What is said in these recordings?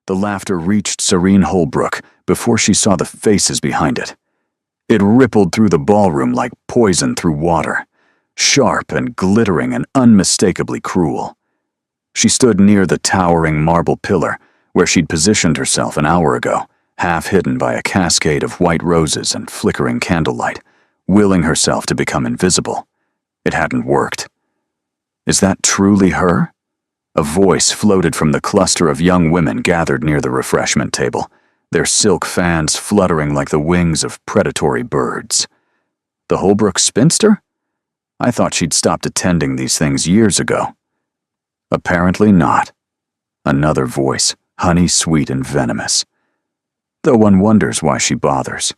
The laughter reached Serene Holbrook before she saw the faces behind it. It rippled through the ballroom like poison through water, sharp and glittering and unmistakably cruel. She stood near the towering marble pillar where she'd positioned herself an hour ago, half hidden by a cascade of white roses and flickering candlelight, willing herself to become invisible. It hadn't worked. Is that truly her? A voice floated from the cluster of young women gathered near the refreshment table, their silk fans fluttering like the wings of predatory birds. The Holbrook spinster? I thought she'd stopped attending these things years ago. Apparently not. Another voice, honey-sweet and venomous. Though one wonders why she bothers.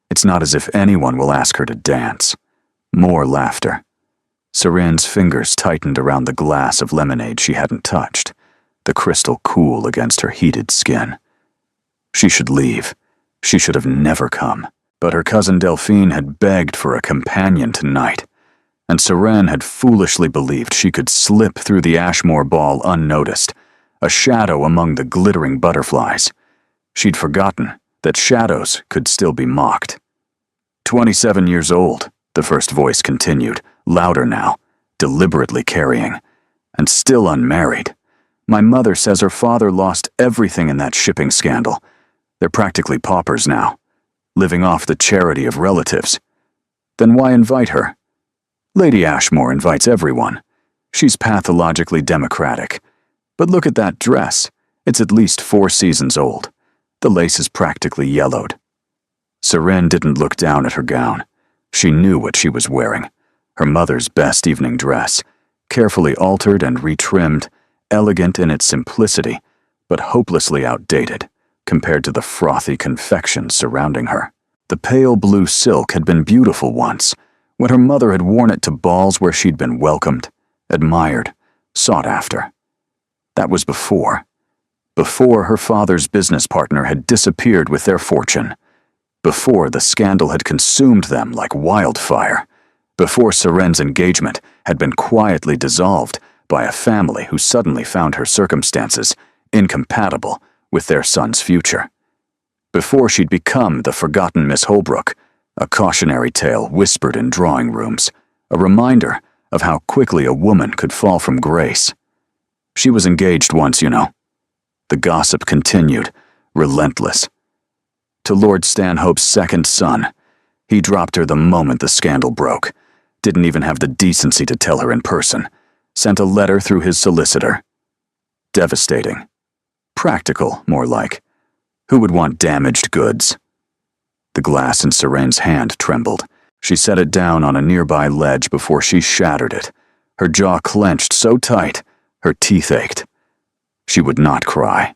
It's not as if anyone will ask her to dance. More laughter. Serene's fingers tightened around the glass of lemonade she hadn't touched, the crystal cool against her heated skin. She should leave. She should have never come. But her cousin Delphine had begged for a companion tonight, and Serene had foolishly believed she could slip through the Ashmore ball unnoticed, a shadow among the glittering butterflies. She'd forgotten that shadows could still be mocked. 27 years old, the first voice continued, louder now, deliberately carrying, and still unmarried. My mother says her father lost everything in that shipping scandal. They're practically paupers now, living off the charity of relatives. Then why invite her? Lady Ashmore invites everyone. She's pathologically democratic. But look at that dress. It's at least 4 seasons old. The lace is practically yellowed. Serene didn't look down at her gown. She knew what she was wearing. Her mother's best evening dress, carefully altered and retrimmed, elegant in its simplicity, but hopelessly outdated compared to the frothy confection surrounding her. The pale blue silk had been beautiful once, when her mother had worn it to balls where she'd been welcomed, admired, sought after. That was before her father's business partner had disappeared with their fortune, before the scandal had consumed them like wildfire, before Serene's engagement had been quietly dissolved by a family who suddenly found her circumstances incompatible with their son's future, before she'd become the forgotten Miss Holbrook, a cautionary tale whispered in drawing rooms, a reminder of how quickly a woman could fall from grace. She was engaged once, you know. The gossip continued, relentless. To Lord Stanhope's second son. He dropped her the moment the scandal broke. Didn't even have the decency to tell her in person. Sent a letter through his solicitor. Devastating. Practical, more like. Who would want damaged goods? The glass in Serene's hand trembled. She set it down on a nearby ledge before she shattered it. Her jaw clenched so tight, her teeth ached. She would not cry.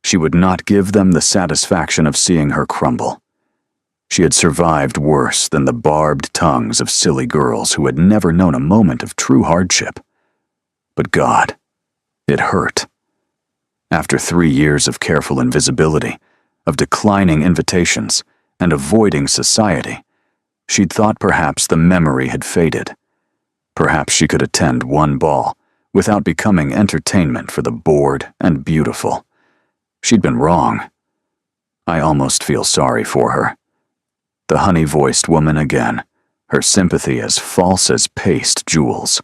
She would not give them the satisfaction of seeing her crumble. She had survived worse than the barbed tongues of silly girls who had never known a moment of true hardship. But God, it hurt. After 3 years of careful invisibility, of declining invitations, and avoiding society, she'd thought perhaps the memory had faded. Perhaps she could attend one ball without becoming entertainment for the bored and beautiful. She'd been wrong. I almost feel sorry for her. The honey-voiced woman again, her sympathy as false as paste jewels.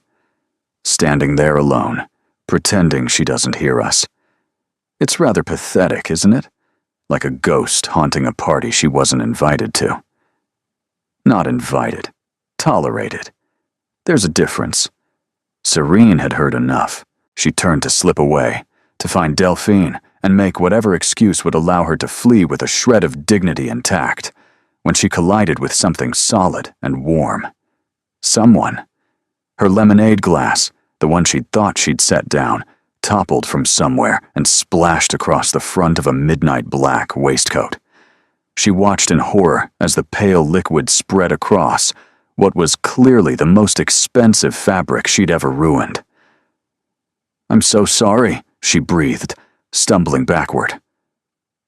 Standing there alone, pretending she doesn't hear us. It's rather pathetic, isn't it? Like a ghost haunting a party she wasn't invited to. Not invited. Tolerated. There's a difference. Serene had heard enough. She turned to slip away, to find Delphine and make whatever excuse would allow her to flee with a shred of dignity intact, when she collided with something solid and warm. Someone. Her lemonade glass, the one she'd thought she'd set down, toppled from somewhere and splashed across the front of a midnight black waistcoat. She watched in horror as the pale liquid spread across what was clearly the most expensive fabric she'd ever ruined. "I'm so sorry," she breathed, stumbling backward.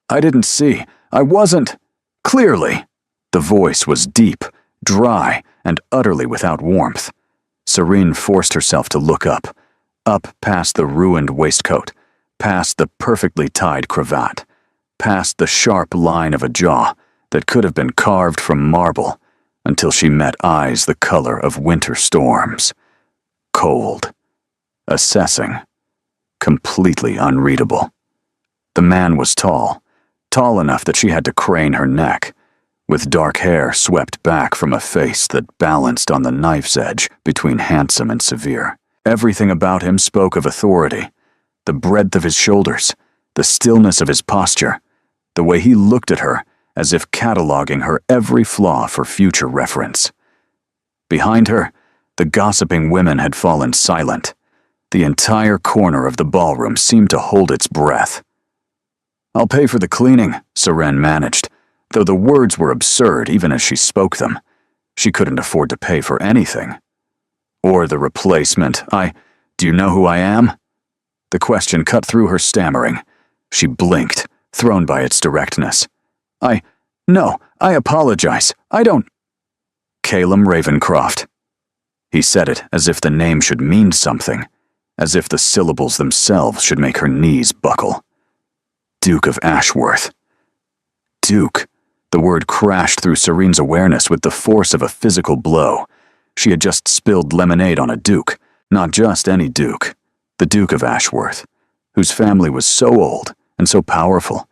"I didn't see. I wasn't. Clearly." The voice was deep, dry, and utterly without warmth. Serene forced herself to look up past the ruined waistcoat, past the perfectly tied cravat, past the sharp line of a jaw that could have been carved from marble, until she met eyes the color of winter storms. Cold, assessing, completely unreadable. The man was tall, tall enough that she had to crane her neck, with dark hair swept back from a face that balanced on the knife's edge between handsome and severe. Everything about him spoke of authority, the breadth of his shoulders, the stillness of his posture, the way he looked at her as if cataloging her every flaw for future reference. Behind her, the gossiping women had fallen silent. The entire corner of the ballroom seemed to hold its breath. "I'll pay for the cleaning," Seren managed, though the words were absurd even as she spoke them. She couldn't afford to pay for anything. Or the replacement. Do you know who I am?" The question cut through her stammering. She blinked, thrown by its directness. No, I apologize. I don't—" Calum Ravencroft. He said it as if the name should mean something, as if the syllables themselves should make her knees buckle. Duke of Ashworth. Duke. The word crashed through Serene's awareness with the force of a physical blow. She had just spilled lemonade on a duke, not just any duke, the Duke of Ashworth, whose family was so old and so powerful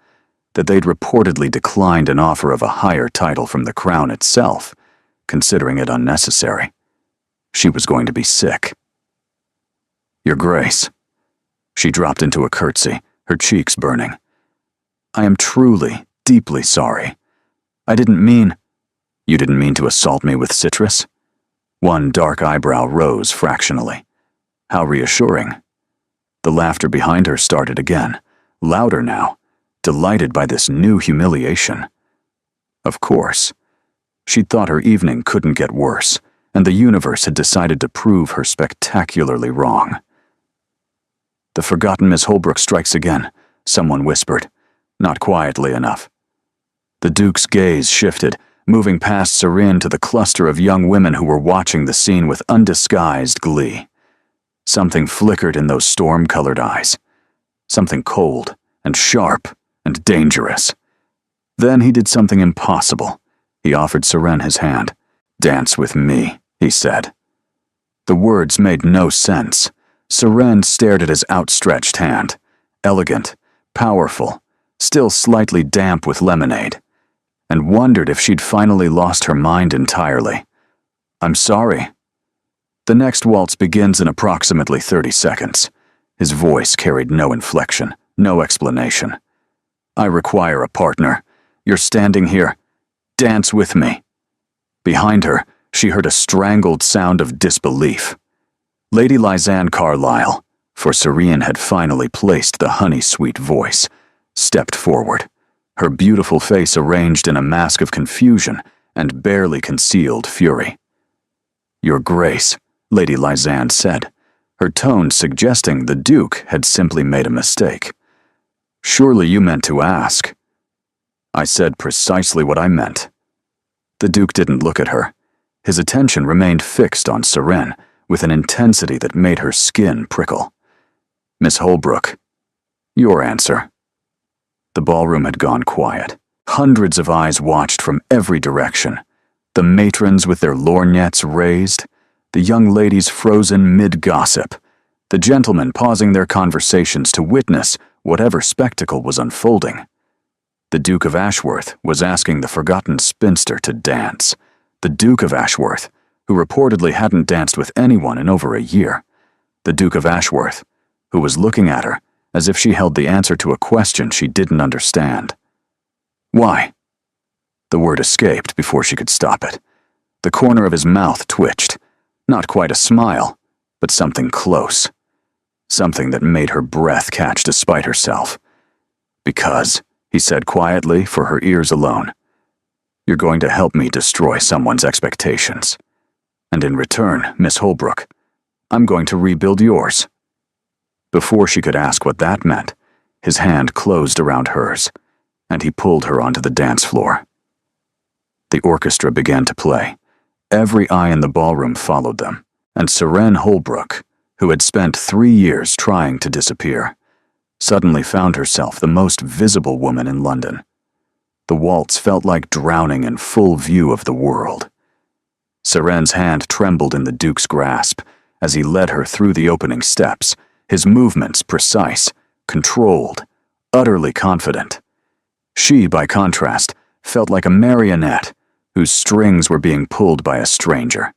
that they'd reportedly declined an offer of a higher title from the crown itself, considering it unnecessary. She was going to be sick. "Your Grace." She dropped into a curtsy, her cheeks burning. "I am truly, deeply sorry. I didn't mean—" "You didn't mean to assault me with citrus?" One dark eyebrow rose fractionally. How reassuring. The laughter behind her started again, louder now, delighted by this new humiliation. Of course. She'd thought her evening couldn't get worse, and the universe had decided to prove her spectacularly wrong. "The forgotten Miss Holbrook strikes again," someone whispered, not quietly enough. The Duke's gaze shifted, moving past Serene to the cluster of young women who were watching the scene with undisguised glee. Something flickered in those storm-colored eyes. Something cold and sharp and dangerous. Then he did something impossible. He offered Seren his hand. "Dance with me," he said. The words made no sense. Seren stared at his outstretched hand. Elegant, powerful, still slightly damp with lemonade, and wondered if she'd finally lost her mind entirely. "I'm sorry." The next waltz begins in approximately 30 seconds. His voice carried no inflection, no explanation. "I require a partner. You're standing here. Dance with me." Behind her, she heard a strangled sound of disbelief. Lady Lysanne Carlyle, for Serene had finally placed the honey-sweet voice, stepped forward, her beautiful face arranged in a mask of confusion and barely concealed fury. "Your Grace," Lady Lysanne said, her tone suggesting the Duke had simply made a mistake. "Surely you meant to ask." "I said precisely what I meant." The Duke didn't look at her. His attention remained fixed on Serene with an intensity that made her skin prickle. "Miss Holbrook, your answer." The ballroom had gone quiet. Hundreds of eyes watched from every direction. The matrons with their lorgnettes raised, the young ladies frozen mid-gossip, the gentlemen pausing their conversations to witness whatever spectacle was unfolding. The Duke of Ashworth was asking the forgotten spinster to dance. The Duke of Ashworth, who reportedly hadn't danced with anyone in over a year. The Duke of Ashworth, who was looking at her as if she held the answer to a question she didn't understand. "Why?" The word escaped before she could stop it. The corner of his mouth twitched. Not quite a smile, but something close. Something that made her breath catch despite herself. "Because," he said quietly for her ears alone, "you're going to help me destroy someone's expectations. And in return, Miss Holbrook, I'm going to rebuild yours." Before she could ask what that meant, his hand closed around hers, and he pulled her onto the dance floor. The orchestra began to play. Every eye in the ballroom followed them, and Serene Holbrook, who had spent 3 years trying to disappear, suddenly found herself the most visible woman in London. The waltz felt like drowning in full view of the world. Seren's hand trembled in the Duke's grasp as he led her through the opening steps, his movements precise, controlled, utterly confident. She, by contrast, felt like a marionette whose strings were being pulled by a stranger,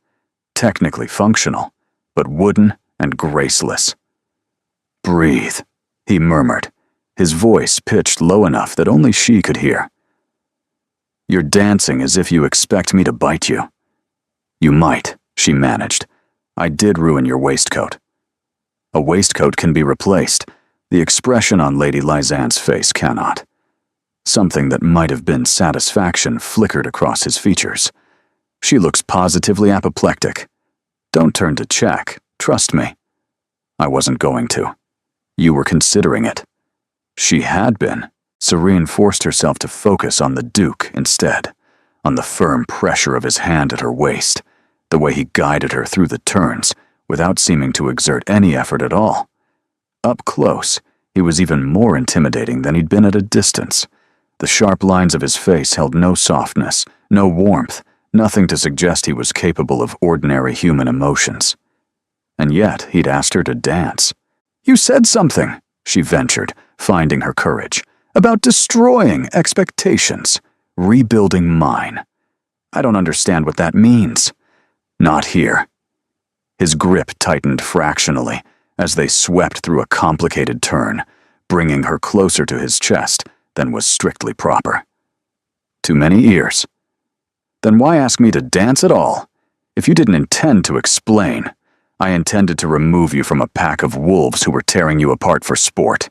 technically functional, but wooden and graceless. "Breathe," he murmured, his voice pitched low enough that only she could hear. "You're dancing as if you expect me to bite you." "You might," she managed. "I did ruin your waistcoat." A waistcoat can be replaced. The expression on Lady Lysanne's face cannot. Something that might have been satisfaction flickered across his features. "She looks positively apoplectic. Don't turn to check, trust me." "I wasn't going to." "You were considering it." She had been. Serene forced herself to focus on the Duke instead, on the firm pressure of his hand at her waist, the way he guided her through the turns without seeming to exert any effort at all. Up close, he was even more intimidating than he'd been at a distance. The sharp lines of his face held no softness, no warmth, nothing to suggest he was capable of ordinary human emotions. And yet he'd asked her to dance. "You said something," she ventured, finding her courage, "about destroying expectations, rebuilding mine. I don't understand what that means." "Not here." His grip tightened fractionally as they swept through a complicated turn, bringing her closer to his chest than was strictly proper. "Too many ears." "Then why ask me to dance at all? If you didn't intend to explain, I intended to remove you from a pack of wolves who were tearing you apart for sport."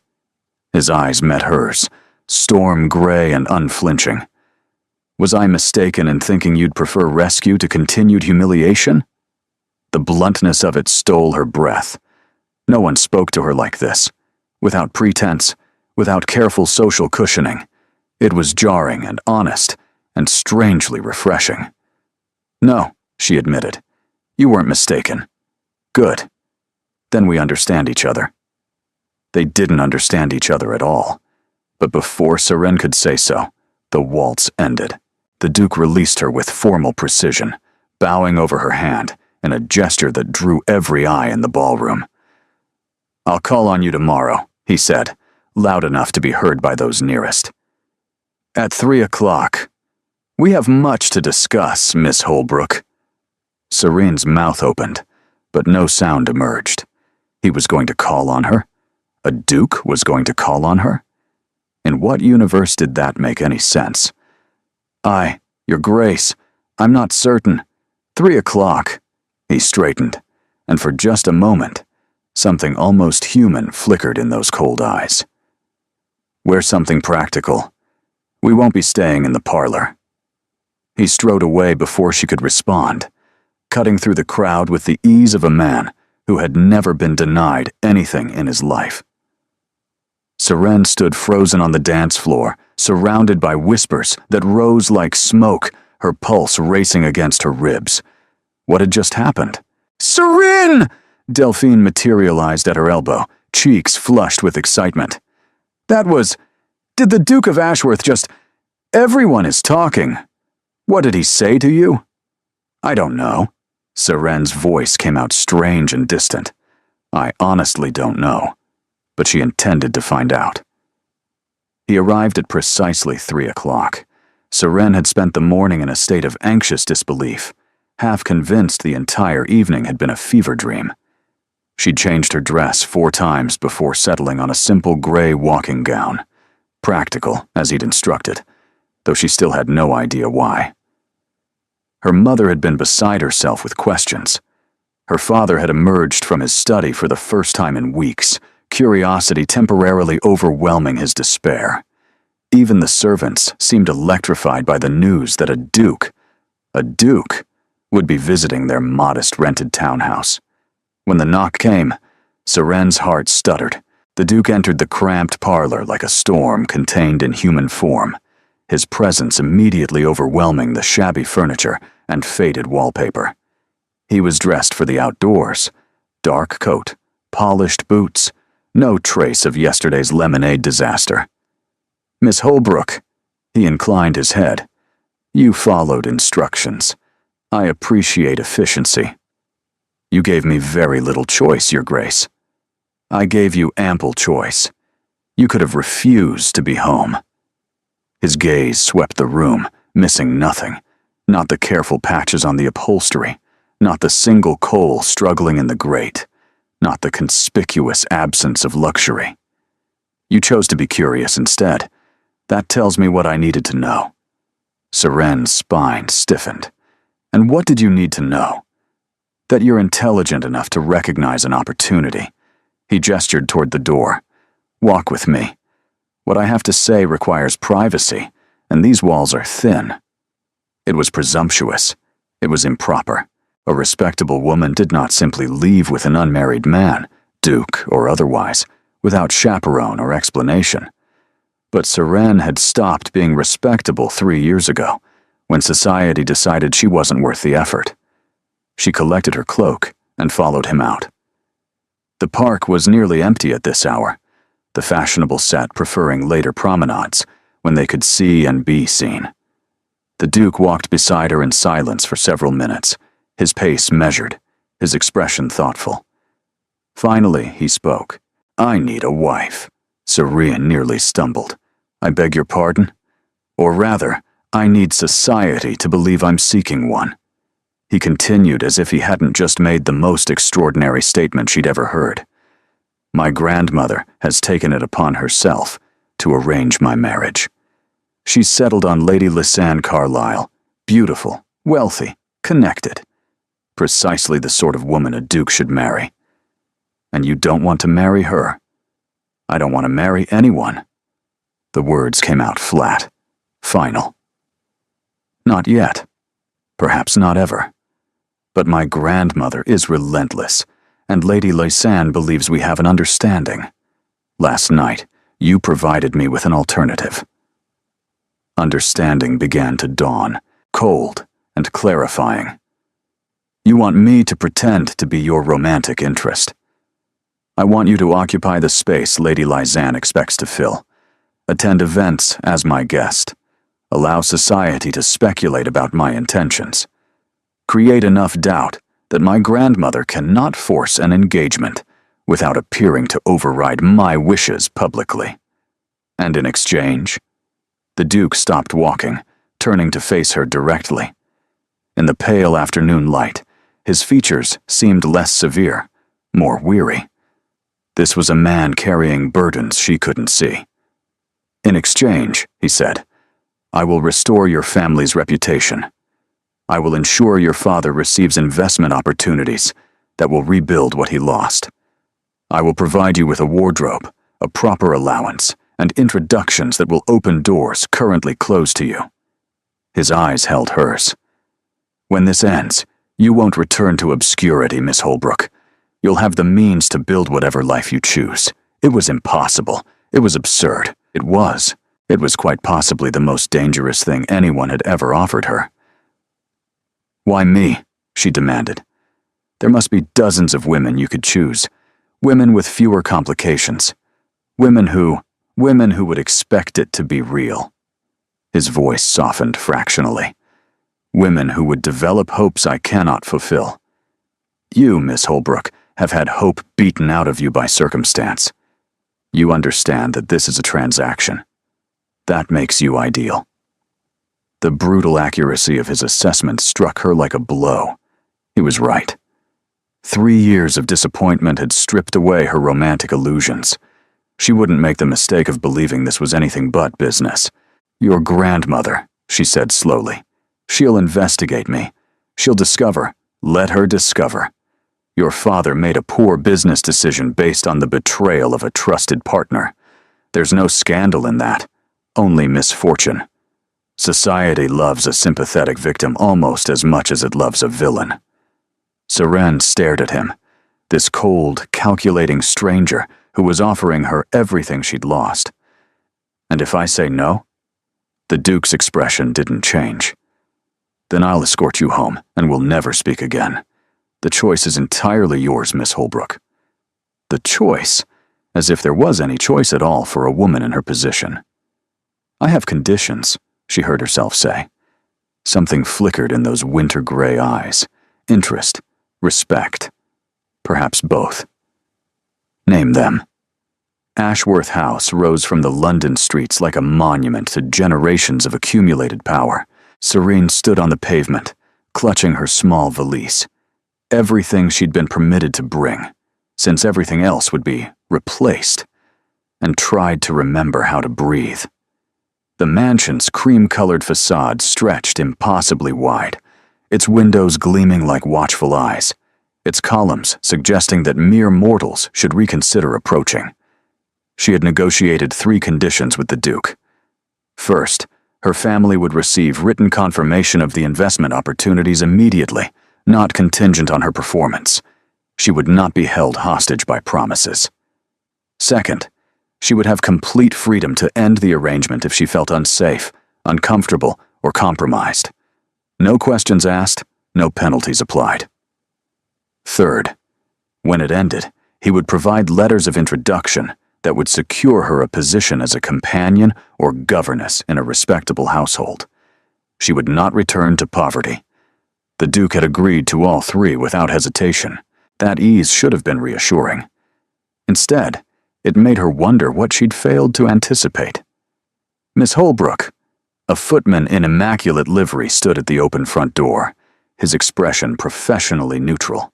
His eyes met hers, storm gray and unflinching. "Was I mistaken in thinking you'd prefer rescue to continued humiliation?" The bluntness of it stole her breath. No one spoke to her like this, without pretense, without careful social cushioning. It was jarring and honest, and strangely refreshing. "No," she admitted. "You weren't mistaken." "Good. Then we understand each other." They didn't understand each other at all. But before Seren could say so, the waltz ended. The Duke released her with formal precision, bowing over her hand in a gesture that drew every eye in the ballroom. "I'll call on you tomorrow," he said, loud enough to be heard by those nearest. "At 3:00. We have much to discuss, Miss Holbrook." Serene's mouth opened, but no sound emerged. He was going to call on her? A Duke was going to call on her? In what universe did that make any sense? Your Grace, I'm not certain. 3:00. He straightened, and for just a moment, something almost human flickered in those cold eyes. "Wear something practical. We won't be staying in the parlor." He strode away before she could respond, cutting through the crowd with the ease of a man who had never been denied anything in his life. Seren stood frozen on the dance floor, surrounded by whispers that rose like smoke, her pulse racing against her ribs. What had just happened? "Seren!" Delphine materialized at her elbow, cheeks flushed with excitement. Did the Duke of Ashworth just... Everyone is talking. What did he say to you?" "I don't know." Seren's voice came out strange and distant. "I honestly don't know." But she intended to find out. He arrived at precisely 3:00. Seren had spent the morning in a state of anxious disbelief, half convinced the entire evening had been a fever dream. She'd changed her dress 4 times before settling on a simple gray walking gown, practical as he'd instructed, though she still had no idea why. Her mother had been beside herself with questions. Her father had emerged from his study for the first time in weeks, curiosity temporarily overwhelming his despair. Even the servants seemed electrified by the news that a duke, would be visiting their modest rented townhouse. When the knock came, Seren's heart stuttered. The Duke entered the cramped parlor like a storm contained in human form, his presence immediately overwhelming the shabby furniture and faded wallpaper. He was dressed for the outdoors, dark coat, polished boots, No trace of yesterday's lemonade disaster. Miss Holbrook, he inclined his head. You followed instructions. I appreciate efficiency. You gave me very little choice, Your Grace. I gave you ample choice. You could have refused to be home. His gaze swept the room, missing nothing. Not the careful patches on the upholstery, not the single coal struggling in the grate, not the conspicuous absence of luxury. You chose to be curious instead. That tells me what I needed to know. Seren's spine stiffened. And what did you need to know? That you're intelligent enough to recognize an opportunity. He gestured toward the door. Walk with me. What I have to say requires privacy, and these walls are thin. It was presumptuous. It was improper. A respectable woman did not simply leave with an unmarried man, duke or otherwise, without chaperone or explanation. But Seren had stopped being respectable 3 years ago, when society decided she wasn't worth the effort. She collected her cloak and followed him out. The park was nearly empty at this hour, the fashionable set preferring later promenades, when they could see and be seen. The Duke walked beside her in silence for several minutes, his pace measured, his expression thoughtful. Finally, he spoke. I need a wife. Serene nearly stumbled. I beg your pardon? Or rather, I need society to believe I'm seeking one. He continued as if he hadn't just made the most extraordinary statement she'd ever heard. My grandmother has taken it upon herself to arrange my marriage. She's settled on Lady Lysanne Carlyle, beautiful, wealthy, connected. Precisely the sort of woman a duke should marry. And you don't want to marry her. I don't want to marry anyone. The words came out flat, final. Not yet. Perhaps not ever. But my grandmother is relentless, and Lady Lysanne believes we have an understanding. Last night, you provided me with an alternative. Understanding began to dawn, cold and clarifying. You want me to pretend to be your romantic interest. I want you to occupy the space Lady Lysanne expects to fill. Attend events as my guest. Allow society to speculate about my intentions. Create enough doubt that my grandmother cannot force an engagement without appearing to override my wishes publicly. And in exchange, the Duke stopped walking, turning to face her directly. In the pale afternoon light, his features seemed less severe, more weary. This was a man carrying burdens she couldn't see. In exchange, he said, I will restore your family's reputation. I will ensure your father receives investment opportunities that will rebuild what he lost. I will provide you with a wardrobe, a proper allowance, and introductions that will open doors currently closed to you. His eyes held hers. When this ends, you won't return to obscurity, Miss Holbrook. You'll have the means to build whatever life you choose. It was impossible. It was absurd. It was. It was quite possibly the most dangerous thing anyone had ever offered her. Why me? She demanded. There must be dozens of women you could choose. Women with fewer complications. Women who would expect it to be real. His voice softened fractionally. Women who would develop hopes I cannot fulfill. You, Miss Holbrook, have had hope beaten out of you by circumstance. You understand that this is a transaction. That makes you ideal. The brutal accuracy of his assessment struck her like a blow. He was right. 3 years of disappointment had stripped away her romantic illusions. She wouldn't make the mistake of believing this was anything but business. Your grandmother, she said slowly. She'll investigate me. She'll discover. Let her discover. Your father made a poor business decision based on the betrayal of a trusted partner. There's no scandal in that, only misfortune. Society loves a sympathetic victim almost as much as it loves a villain. Seren stared at him, this cold, calculating stranger who was offering her everything she'd lost. And if I say no? The Duke's expression didn't change. Then I'll escort you home, and we'll never speak again. The choice is entirely yours, Miss Holbrook. The choice? as if there was any choice at all for a woman in her position. "I have conditions," she heard herself say. Something flickered in those winter-gray eyes. Interest, respect, perhaps both. "Name them." Ashworth House rose from the London streets like a monument to generations of accumulated power. Serene stood on the pavement, clutching her small valise. Everything she'd been permitted to bring, since everything else would be replaced, and tried to remember how to breathe. The mansion's cream-colored facade stretched impossibly wide, its windows gleaming like watchful eyes, its columns suggesting that mere mortals should reconsider approaching. She had negotiated 3 conditions with the Duke. First, her family would receive written confirmation of the investment opportunities immediately, not contingent on her performance. She would not be held hostage by promises. Second, she would have complete freedom to end the arrangement if she felt unsafe, uncomfortable, or compromised. No questions asked, no penalties applied. Third, when it ended, he would provide letters of introduction that would secure her a position as a companion or governess in a respectable household. She would not return to poverty. The Duke had agreed to all 3 without hesitation. That ease should have been reassuring. Instead, it made her wonder what she'd failed to anticipate. "Miss Holbrook." A footman in immaculate livery stood at the open front door, his expression professionally neutral.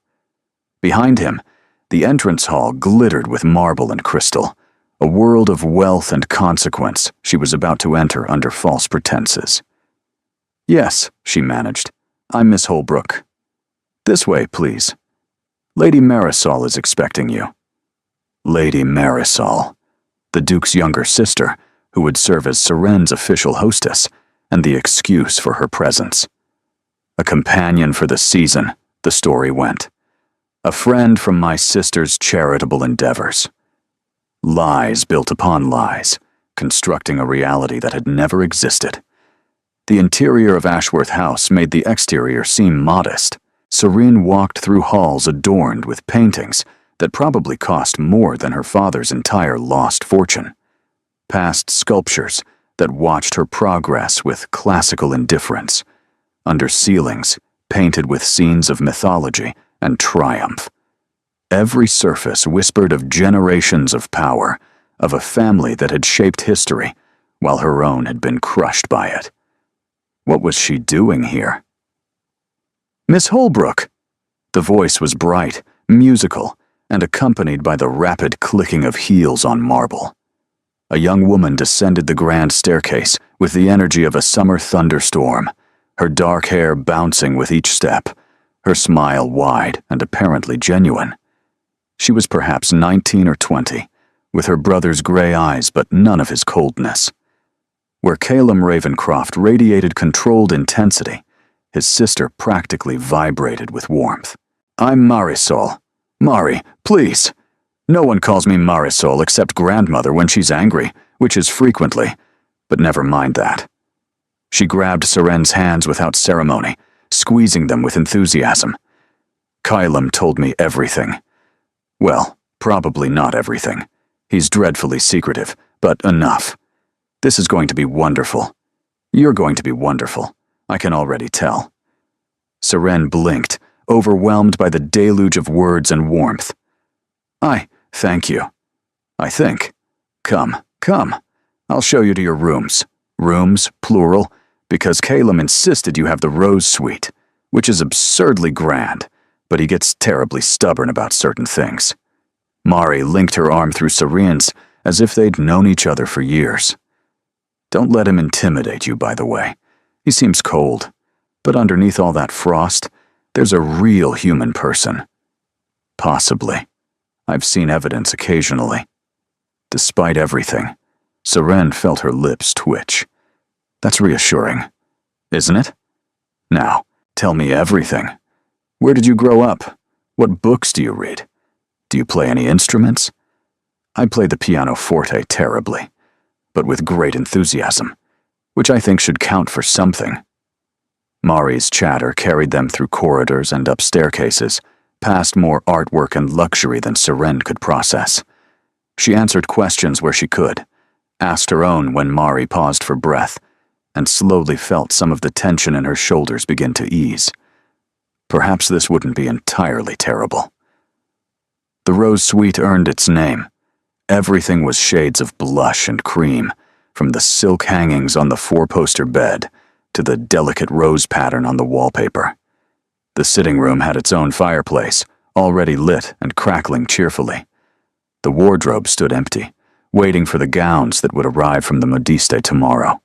Behind him, the entrance hall glittered with marble and crystal, a world of wealth and consequence she was about to enter under false pretenses. "Yes," she managed. "I'm Miss Holbrook." "This way, please. Lady Marisol is expecting you." Lady Marisol, the Duke's younger sister, who would serve as Seren's official hostess and the excuse for her presence. "A companion for the season," the story went. "A friend from my sister's charitable endeavors." Lies built upon lies, constructing a reality that had never existed. The interior of Ashworth House made the exterior seem modest. Serene walked through halls adorned with paintings that probably cost more than her father's entire lost fortune. Past sculptures that watched her progress with classical indifference, under ceilings painted with scenes of mythology and triumph. Every surface whispered of generations of power, of a family that had shaped history, while her own had been crushed by it. What was she doing here? "Miss Holbrook!" The voice was bright, musical, and accompanied by the rapid clicking of heels on marble. A young woman descended the grand staircase with the energy of a summer thunderstorm, her dark hair bouncing with each step, her smile wide and apparently genuine. She was perhaps 19 or 20, with her brother's gray eyes but none of his coldness. Where Calum Ravencroft radiated controlled intensity, his sister practically vibrated with warmth. "I'm Marisol. Mari, please." "No one calls me Marisol except grandmother when she's angry, which is frequently, but never mind that." She grabbed Seren's hands without ceremony, squeezing them with enthusiasm. "Calum told me everything. Well, probably not everything. He's dreadfully secretive, but enough. This is going to be wonderful. You're going to be wonderful. I can already tell." Seren blinked, overwhelmed by the deluge of words and warmth. Thank you. I think. Come. I'll show you to your rooms. Rooms, plural, because Calum insisted you have the Rose Suite, which is absurdly grand, but he gets terribly stubborn about certain things. Mari linked her arm through Serene's as if they'd known each other for years. "Don't let him intimidate you, by the way. He seems cold, but underneath all that frost, there's a real human person." "Possibly. I've seen evidence occasionally." Despite everything, Seren felt her lips twitch. "That's reassuring, isn't it? Now, tell me everything. Where did you grow up? What books do you read? Do you play any instruments?" "I play the pianoforte terribly, but with great enthusiasm, which I think should count for something." Mari's chatter carried them through corridors and up staircases, past more artwork and luxury than Seren could process. She answered questions where she could, asked her own when Mari paused for breath, and slowly felt some of the tension in her shoulders begin to ease. Perhaps this wouldn't be entirely terrible. The Rose Suite earned its name. Everything was shades of blush and cream, from the silk hangings on the four-poster bed to the delicate rose pattern on the wallpaper. The sitting room had its own fireplace, already lit and crackling cheerfully. The wardrobe stood empty, waiting for the gowns that would arrive from the modiste tomorrow.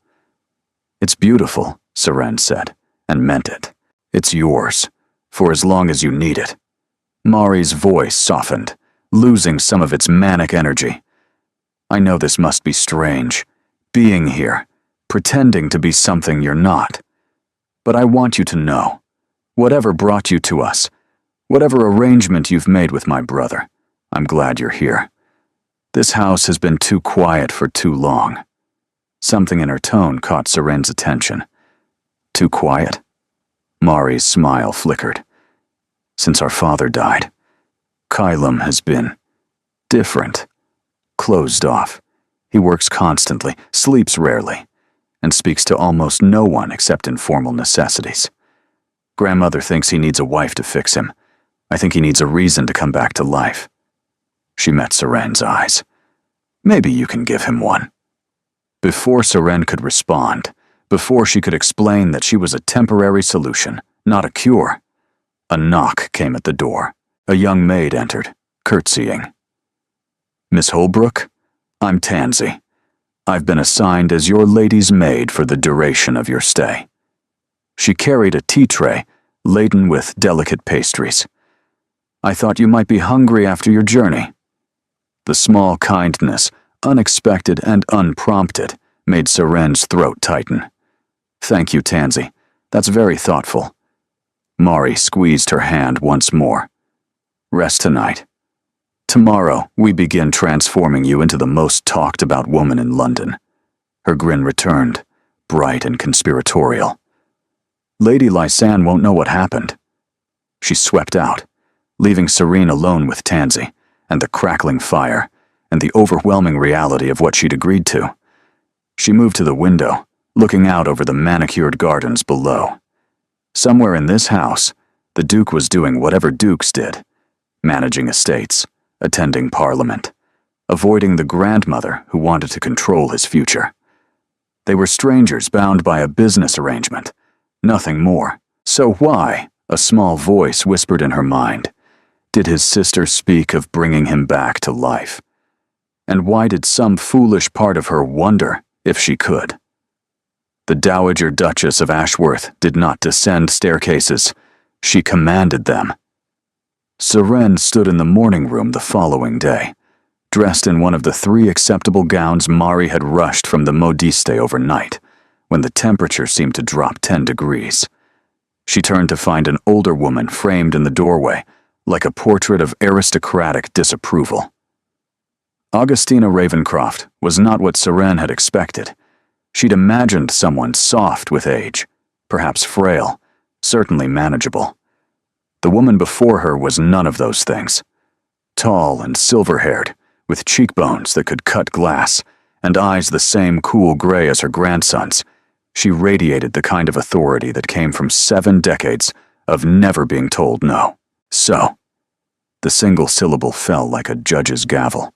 "It's beautiful," Seren said, and meant it. "It's yours, for as long as you need it." Mari's voice softened, losing some of its manic energy. "I know this must be strange, being here, pretending to be something you're not. But I want you to know, whatever brought you to us, whatever arrangement you've made with my brother, I'm glad you're here. This house has been too quiet for too long." Something in her tone caught Seren's attention. "Too quiet?" Mari's smile flickered. "Since our father died, Kylum has been different, closed off. He works constantly, sleeps rarely, and speaks to almost no one except in formal necessities. Grandmother thinks he needs a wife to fix him. I think he needs a reason to come back to life." She met Seren's eyes. "Maybe you can give him one." Before Seren could respond, before she could explain that she was a temporary solution, not a cure, a knock came at the door. A young maid entered, curtsying. "Miss Holbrook, I'm Tansy. I've been assigned as your lady's maid for the duration of your stay." She carried a tea tray laden with delicate pastries. "I thought you might be hungry after your journey." The small kindness, unexpected and unprompted, made Seren's throat tighten. "Thank you, Tansy. That's very thoughtful." Mari squeezed her hand once more. "Rest tonight. Tomorrow, we begin transforming you into the most talked-about woman in London." Her grin returned, bright and conspiratorial. "Lady Lysanne won't know what happened." She swept out, leaving Serene alone with Tansy, and the crackling fire, and the overwhelming reality of what she'd agreed to. She moved to the window, looking out over the manicured gardens below. Somewhere in this house, the Duke was doing whatever dukes did, managing estates, attending Parliament, avoiding the grandmother who wanted to control his future. They were strangers bound by a business arrangement, nothing more. So why, a small voice whispered in her mind, did his sister speak of bringing him back to life? And why did some foolish part of her wonder if she could? The Dowager Duchess of Ashworth did not descend staircases, she commanded them. Seren stood in the morning room the following day, dressed in one of the 3 acceptable gowns Mari had rushed from the modiste overnight, when the temperature seemed to drop 10 degrees. She turned to find an older woman framed in the doorway, like a portrait of aristocratic disapproval. Augustina Ravencroft was not what Seren had expected. She'd imagined someone soft with age, perhaps frail, certainly manageable. The woman before her was none of those things. Tall and silver-haired, with cheekbones that could cut glass, and eyes the same cool gray as her grandson's, she radiated the kind of authority that came from 7 decades of never being told no. "So." The single syllable fell like a judge's gavel.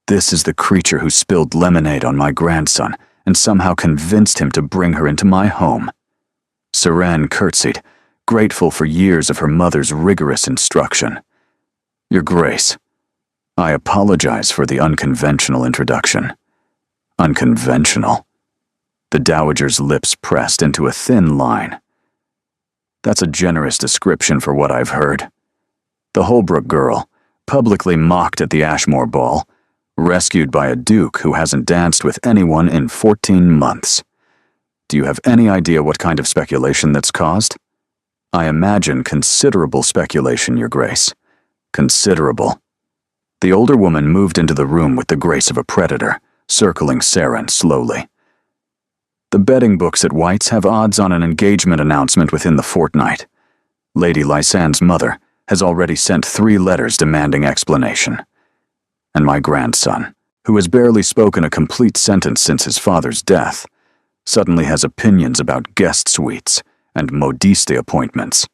"This is the creature who spilled lemonade on my grandson and somehow convinced him to bring her into my home." Seren curtsied, grateful for years of her mother's rigorous instruction. "Your Grace, I apologize for the unconventional introduction." "Unconventional?" The Dowager's lips pressed into a thin line. "That's a generous description for what I've heard. The Holbrook girl, publicly mocked at the Ashmore ball, rescued by a duke who hasn't danced with anyone in 14 months. Do you have any idea what kind of speculation that's caused?" "I imagine considerable speculation, Your Grace. Considerable." The older woman moved into the room with the grace of a predator, circling Seren slowly. "The betting books at White's have odds on an engagement announcement within the fortnight. Lady Lysanne's mother has already sent 3 letters demanding explanation. And my grandson, who has barely spoken a complete sentence since his father's death, suddenly has opinions about guest suites and modiste appointments.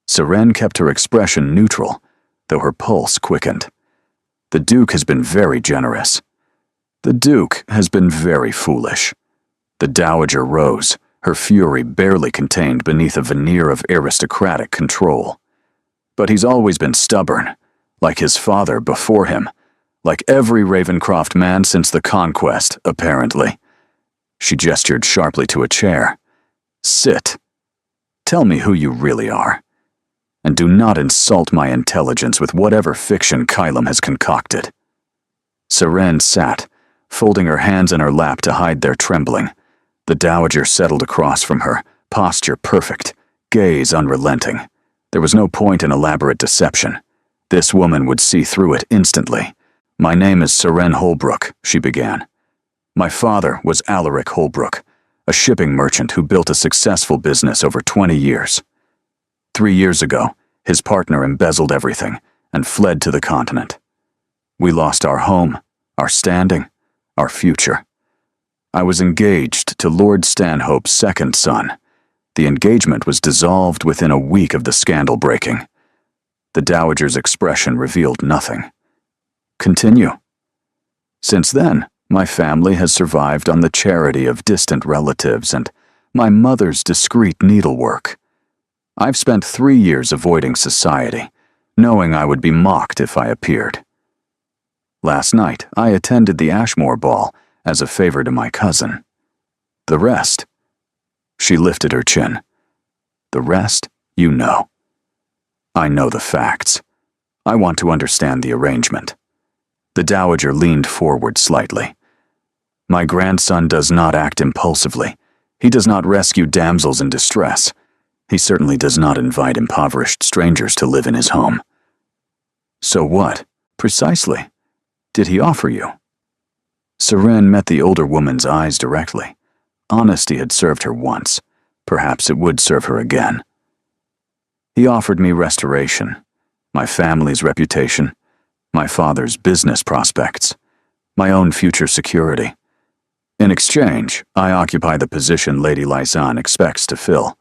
Seren kept her expression neutral, though her pulse quickened. The Duke has been very generous. The Duke has been very foolish. The Dowager rose, her fury barely contained beneath a veneer of aristocratic control. But he's always been stubborn, like his father before him, like every Ravencroft man since the conquest, apparently. She gestured sharply to a chair. Sit. Tell me who you really are. And do not insult my intelligence with whatever fiction Kylam has concocted. Seren sat, folding her hands in her lap to hide their trembling. The Dowager settled across from her, posture perfect, gaze unrelenting. There was no point in elaborate deception. This woman would see through it instantly. My name is Seren Holbrook, she began. My father was Alaric Holbrook, a shipping merchant who built a successful business over 20 years. 3 years ago, his partner embezzled everything and fled to the continent. We lost our home, our standing, our future. I was engaged to Lord Stanhope's second son. The engagement was dissolved within a week of the scandal breaking. The Dowager's expression revealed nothing. Continue. Since then, my family has survived on the charity of distant relatives and my mother's discreet needlework. I've spent 3 years avoiding society, knowing I would be mocked if I appeared. Last night, I attended the Ashmore ball as a favor to my cousin. The rest, she lifted her chin. The rest, you know. I know the facts. I want to understand the arrangement. The Dowager leaned forward slightly. My grandson does not act impulsively. He does not rescue damsels in distress. He certainly does not invite impoverished strangers to live in his home. So what, precisely, did he offer you? Seren met the older woman's eyes directly. Honesty had served her once. Perhaps it would serve her again. He offered me restoration, my family's reputation, my father's business prospects, my own future security. In exchange, I occupy the position Lady Lysanne expects to fill,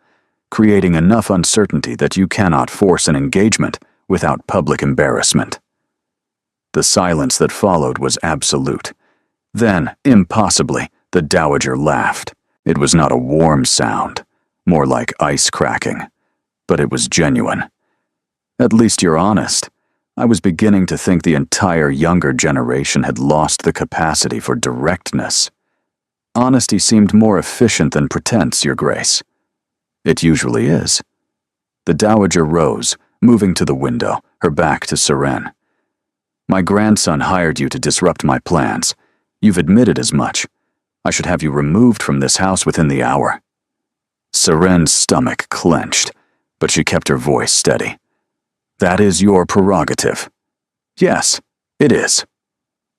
creating enough uncertainty that you cannot force an engagement without public embarrassment. The silence that followed was absolute. Then, impossibly, the Dowager laughed. It was not a warm sound, more like ice cracking, but it was genuine. At least you're honest. I was beginning to think the entire younger generation had lost the capacity for directness. Honesty seemed more efficient than pretense, Your Grace. It usually is. The Dowager rose, moving to the window, her back to Seren. My grandson hired you to disrupt my plans. You've admitted as much. I should have you removed from this house within the hour. Seren's stomach clenched, but she kept her voice steady. That is your prerogative. Yes, it is.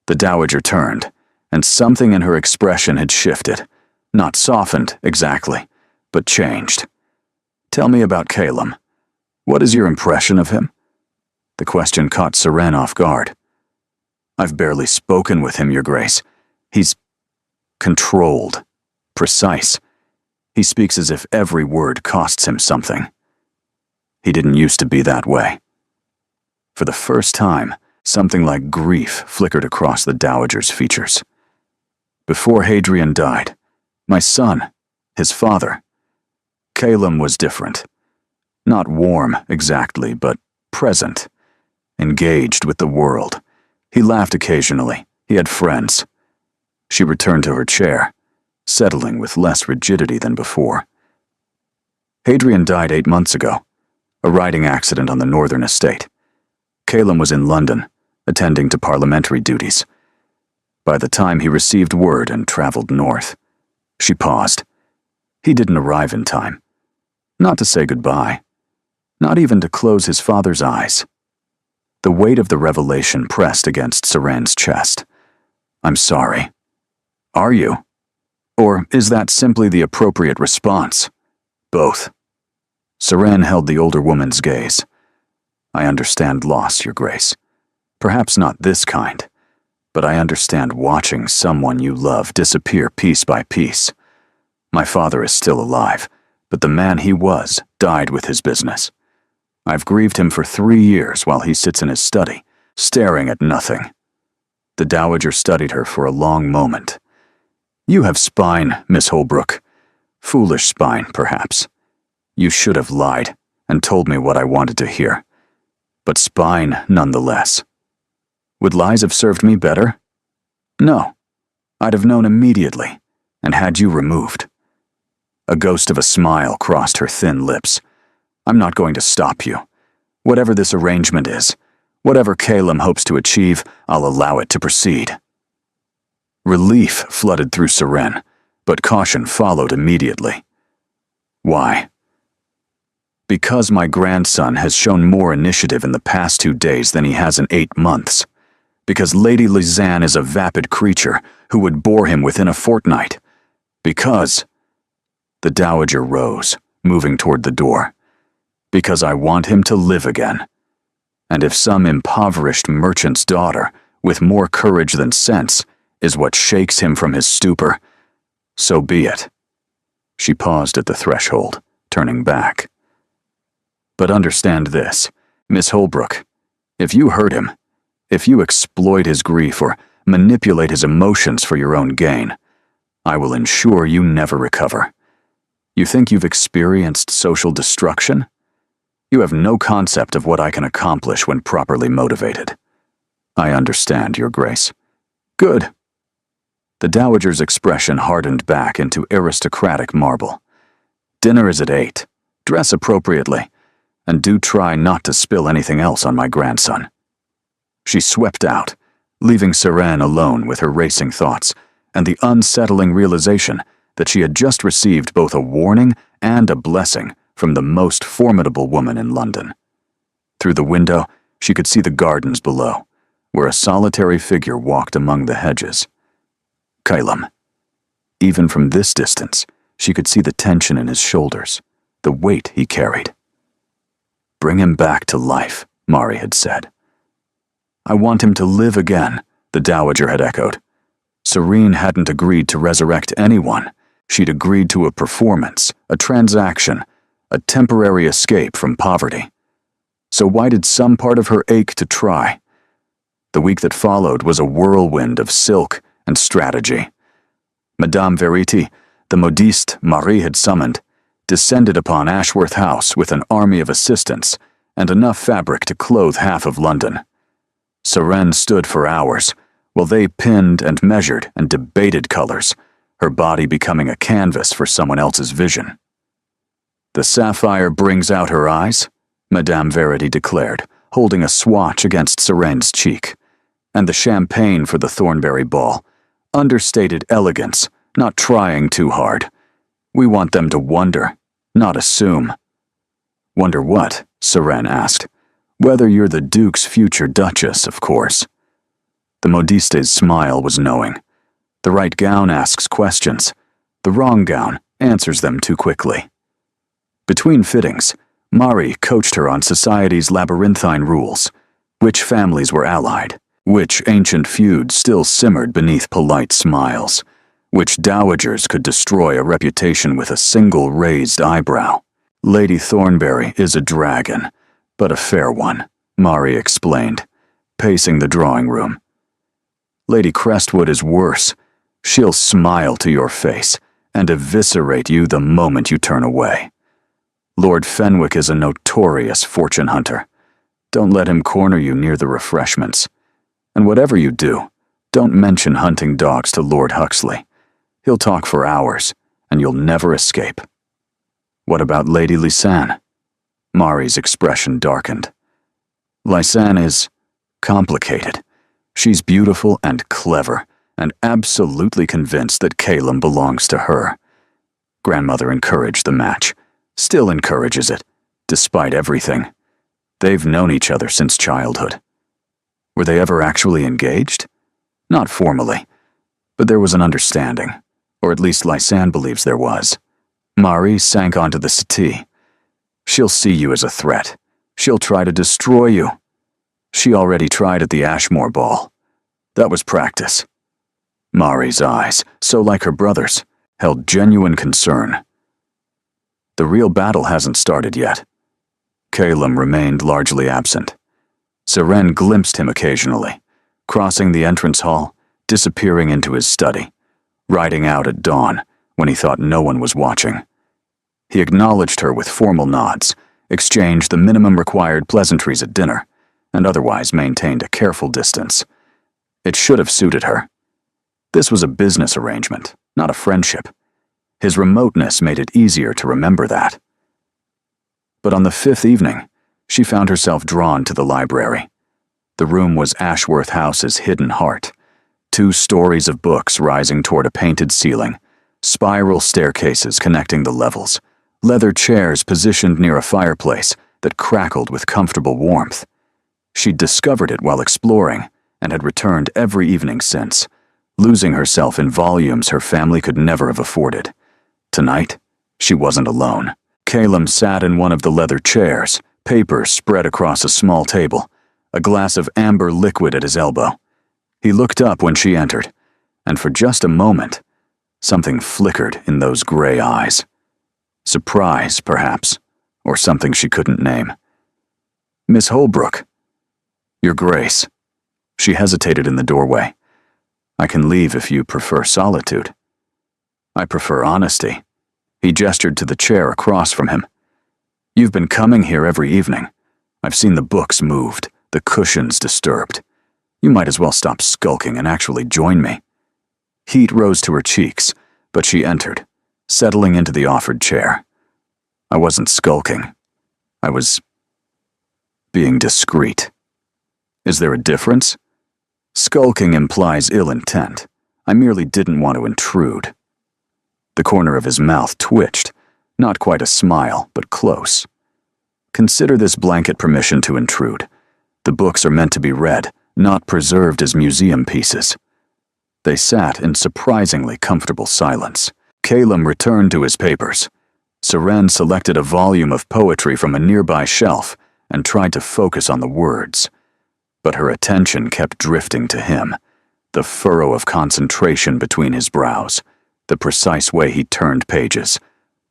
The Dowager turned, and something in her expression had shifted. Not softened, exactly, but changed. Tell me about Kylam. What is your impression of him? The question caught Seren off guard. I've barely spoken with him, Your Grace. He's controlled, precise. He speaks as if every word costs him something. He didn't used to be that way. For the first time, something like grief flickered across the Dowager's features. Before Hadrian died, my son, his father, Kylam was different. Not warm, exactly, but present. Engaged with the world. He laughed occasionally. He had friends. She returned to her chair, settling with less rigidity than before. Hadrian died 8 months ago. A riding accident on the northern estate. Kylam was in London, attending to parliamentary duties. By the time he received word and traveled north, she paused. He didn't arrive in time. Not to say goodbye. Not even to close his father's eyes. The weight of the revelation pressed against Seren's chest. I'm sorry. Are you? Or is that simply the appropriate response? Both. Seren held the older woman's gaze. I understand loss, Your Grace. Perhaps not this kind, but I understand watching someone you love disappear piece by piece. My father is still alive, but the man he was died with his business. I've grieved him for 3 years while he sits in his study, staring at nothing. The Dowager studied her for a long moment. You have spine, Miss Holbrook. Foolish spine, perhaps. You should have lied and told me what I wanted to hear. But spine nonetheless. Would lies have served me better? No. I'd have known immediately and had you removed. A ghost of a smile crossed her thin lips. I'm not going to stop you. Whatever this arrangement is, whatever Calum hopes to achieve, I'll allow it to proceed. Relief flooded through Seren, but caution followed immediately. Why? Because my grandson has shown more initiative in the past 2 days than he has in 8 months. Because Lady Lisanne is a vapid creature who would bore him within a fortnight. Because... The Dowager rose, moving toward the door. Because I want him to live again. And if some impoverished merchant's daughter, with more courage than sense, is what shakes him from his stupor, so be it. She paused at the threshold, turning back. But understand this, Miss Holbrook. If you hurt him, if you exploit his grief or manipulate his emotions for your own gain, I will ensure you never recover. You think you've experienced social destruction? You have no concept of what I can accomplish when properly motivated. I understand, Your Grace. Good. The Dowager's expression hardened back into aristocratic marble. Dinner is at 8. Dress appropriately, and do try not to spill anything else on my grandson. She swept out, leaving Seren alone with her racing thoughts and the unsettling realization that she had just received both a warning and a blessing from the most formidable woman in London. Through the window, she could see the gardens below, where a solitary figure walked among the hedges. Calum. Even from this distance, she could see the tension in his shoulders, the weight he carried. Bring him back to life, Mari had said. I want him to live again, the Dowager had echoed. Serene hadn't agreed to resurrect anyone. She'd agreed to a performance, a transaction, a temporary escape from poverty. So why did some part of her ache to try? The week that followed was a whirlwind of silk and strategy. Madame Verity, the modiste Marie had summoned, descended upon Ashworth House with an army of assistants and enough fabric to clothe half of London. Seren stood for hours, while they pinned and measured and debated colors, her body becoming a canvas for someone else's vision. The sapphire brings out her eyes, Madame Verity declared, holding a swatch against Serene's cheek. And the champagne for the Thornbury ball. Understated elegance, not trying too hard. We want them to wonder, not assume. Wonder what? Seren asked. Whether you're the Duke's future Duchess, of course. The modiste's smile was knowing. The right gown asks questions. The wrong gown answers them too quickly. Between fittings, Mari coached her on society's labyrinthine rules. Which families were allied? Which ancient feuds still simmered beneath polite smiles? Which dowagers could destroy a reputation with a single raised eyebrow? Lady Thornbury is a dragon, but a fair one, Mari explained, pacing the drawing room. Lady Crestwood is worse. She'll smile to your face and eviscerate you the moment you turn away. Lord Fenwick is a notorious fortune hunter. Don't let him corner you near the refreshments. And whatever you do, don't mention hunting dogs to Lord Huxley. He'll talk for hours, and you'll never escape. What about Lady Lisanne? Mari's expression darkened. Lisanne is complicated. She's beautiful and clever, and absolutely convinced that Calum belongs to her. Grandmother encouraged the match, still encourages it, despite everything. They've known each other since childhood. Were they ever actually engaged? Not formally, but there was an understanding, or at least Lisanne believes there was. Mari sank onto the settee. She'll see you as a threat. She'll try to destroy you. She already tried at the Ashmore ball. That was practice. Mari's eyes, so like her brother's, held genuine concern. The real battle hasn't started yet. Calum remained largely absent. Seren glimpsed him occasionally, crossing the entrance hall, disappearing into his study, riding out at dawn when he thought no one was watching. He acknowledged her with formal nods, exchanged the minimum required pleasantries at dinner, and otherwise maintained a careful distance. It should have suited her. This was a business arrangement, not a friendship. His remoteness made it easier to remember that. But on the fifth evening, she found herself drawn to the library. The room was Ashworth House's hidden heart. 2 stories of books rising toward a painted ceiling, spiral staircases connecting the levels, leather chairs positioned near a fireplace that crackled with comfortable warmth. She'd discovered it while exploring and had returned every evening since, losing herself in volumes her family could never have afforded. Tonight, she wasn't alone. Calum sat in one of the leather chairs, papers spread across a small table, a glass of amber liquid at his elbow. He looked up when she entered, and for just a moment, something flickered in those gray eyes. Surprise, perhaps, or something she couldn't name. "Miss Holbrook." "Your Grace." She hesitated in the doorway. "I can leave if you prefer solitude." "I prefer honesty." He gestured to the chair across from him. "You've been coming here every evening. I've seen the books moved, the cushions disturbed. You might as well stop skulking and actually join me." Heat rose to her cheeks, but she entered, settling into the offered chair. "I wasn't skulking. I was being discreet." "Is there a difference?" "Skulking implies ill intent. I merely didn't want to intrude." The corner of his mouth twitched, not quite a smile, but close. "Consider this blanket permission to intrude. The books are meant to be read, not preserved as museum pieces." They sat in surprisingly comfortable silence. Calum returned to his papers. Seren selected a volume of poetry from a nearby shelf and tried to focus on the words. But her attention kept drifting to him, the furrow of concentration between his brows, the precise way he turned pages,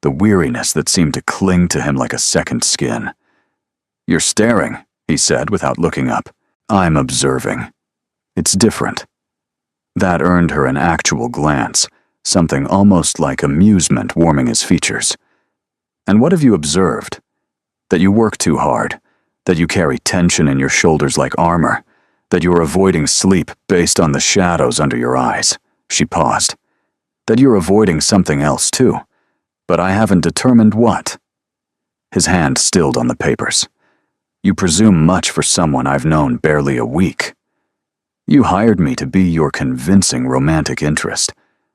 the weariness that seemed to cling to him like a second skin. "You're staring," he said without looking up. "I'm observing. It's different." That earned her an actual glance, something almost like amusement warming his features. "And what have you observed? That you work too hard, that you carry tension in your shoulders like armor, that you are avoiding sleep based on the shadows under your eyes." She paused. "That you're avoiding something else too, but I haven't determined what." His hand stilled on the papers. "You presume much for someone I've known barely a week. You hired me to be your convincing romantic interest.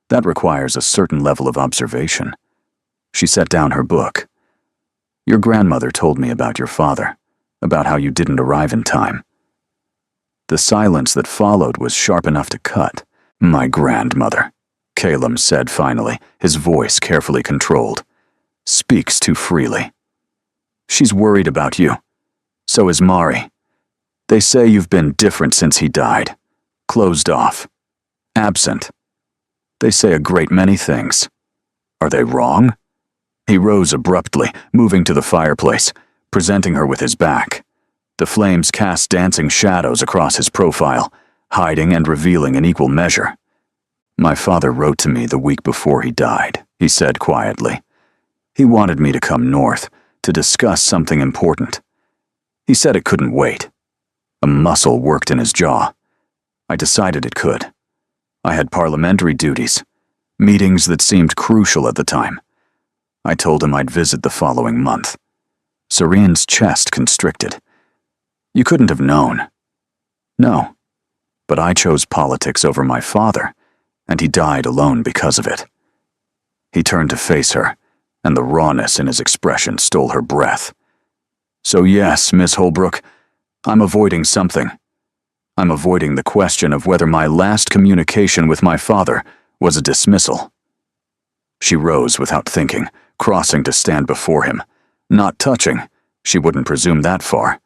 That requires a certain level of observation." She set down her book. "Your grandmother told me about your father, about how you didn't arrive in time." The silence that followed was sharp enough to cut. "My grandmother," Calum said finally, his voice carefully controlled, "speaks too freely. She's worried about you. So is Mari. They say you've been different since he died. Closed off. Absent. They say a great many things. Are they wrong?" He rose abruptly, moving to the fireplace, presenting her with his back. The flames cast dancing shadows across his profile, hiding and revealing in equal measure. "My father wrote to me the week before he died," he said quietly. "He wanted me to come north to discuss something important. He said it couldn't wait." A muscle worked in his jaw. "I decided it could. I had parliamentary duties, meetings that seemed crucial at the time. I told him I'd visit the following month." Serene's chest constricted. "You couldn't have known." "No, but I chose politics over my father, and he died alone because of it." He turned to face her, and the rawness in his expression stole her breath. "So yes, Miss Holbrook, I'm avoiding something. I'm avoiding the question of whether my last communication with my father was a dismissal." She rose without thinking, crossing to stand before him. Not touching, she wouldn't presume that far,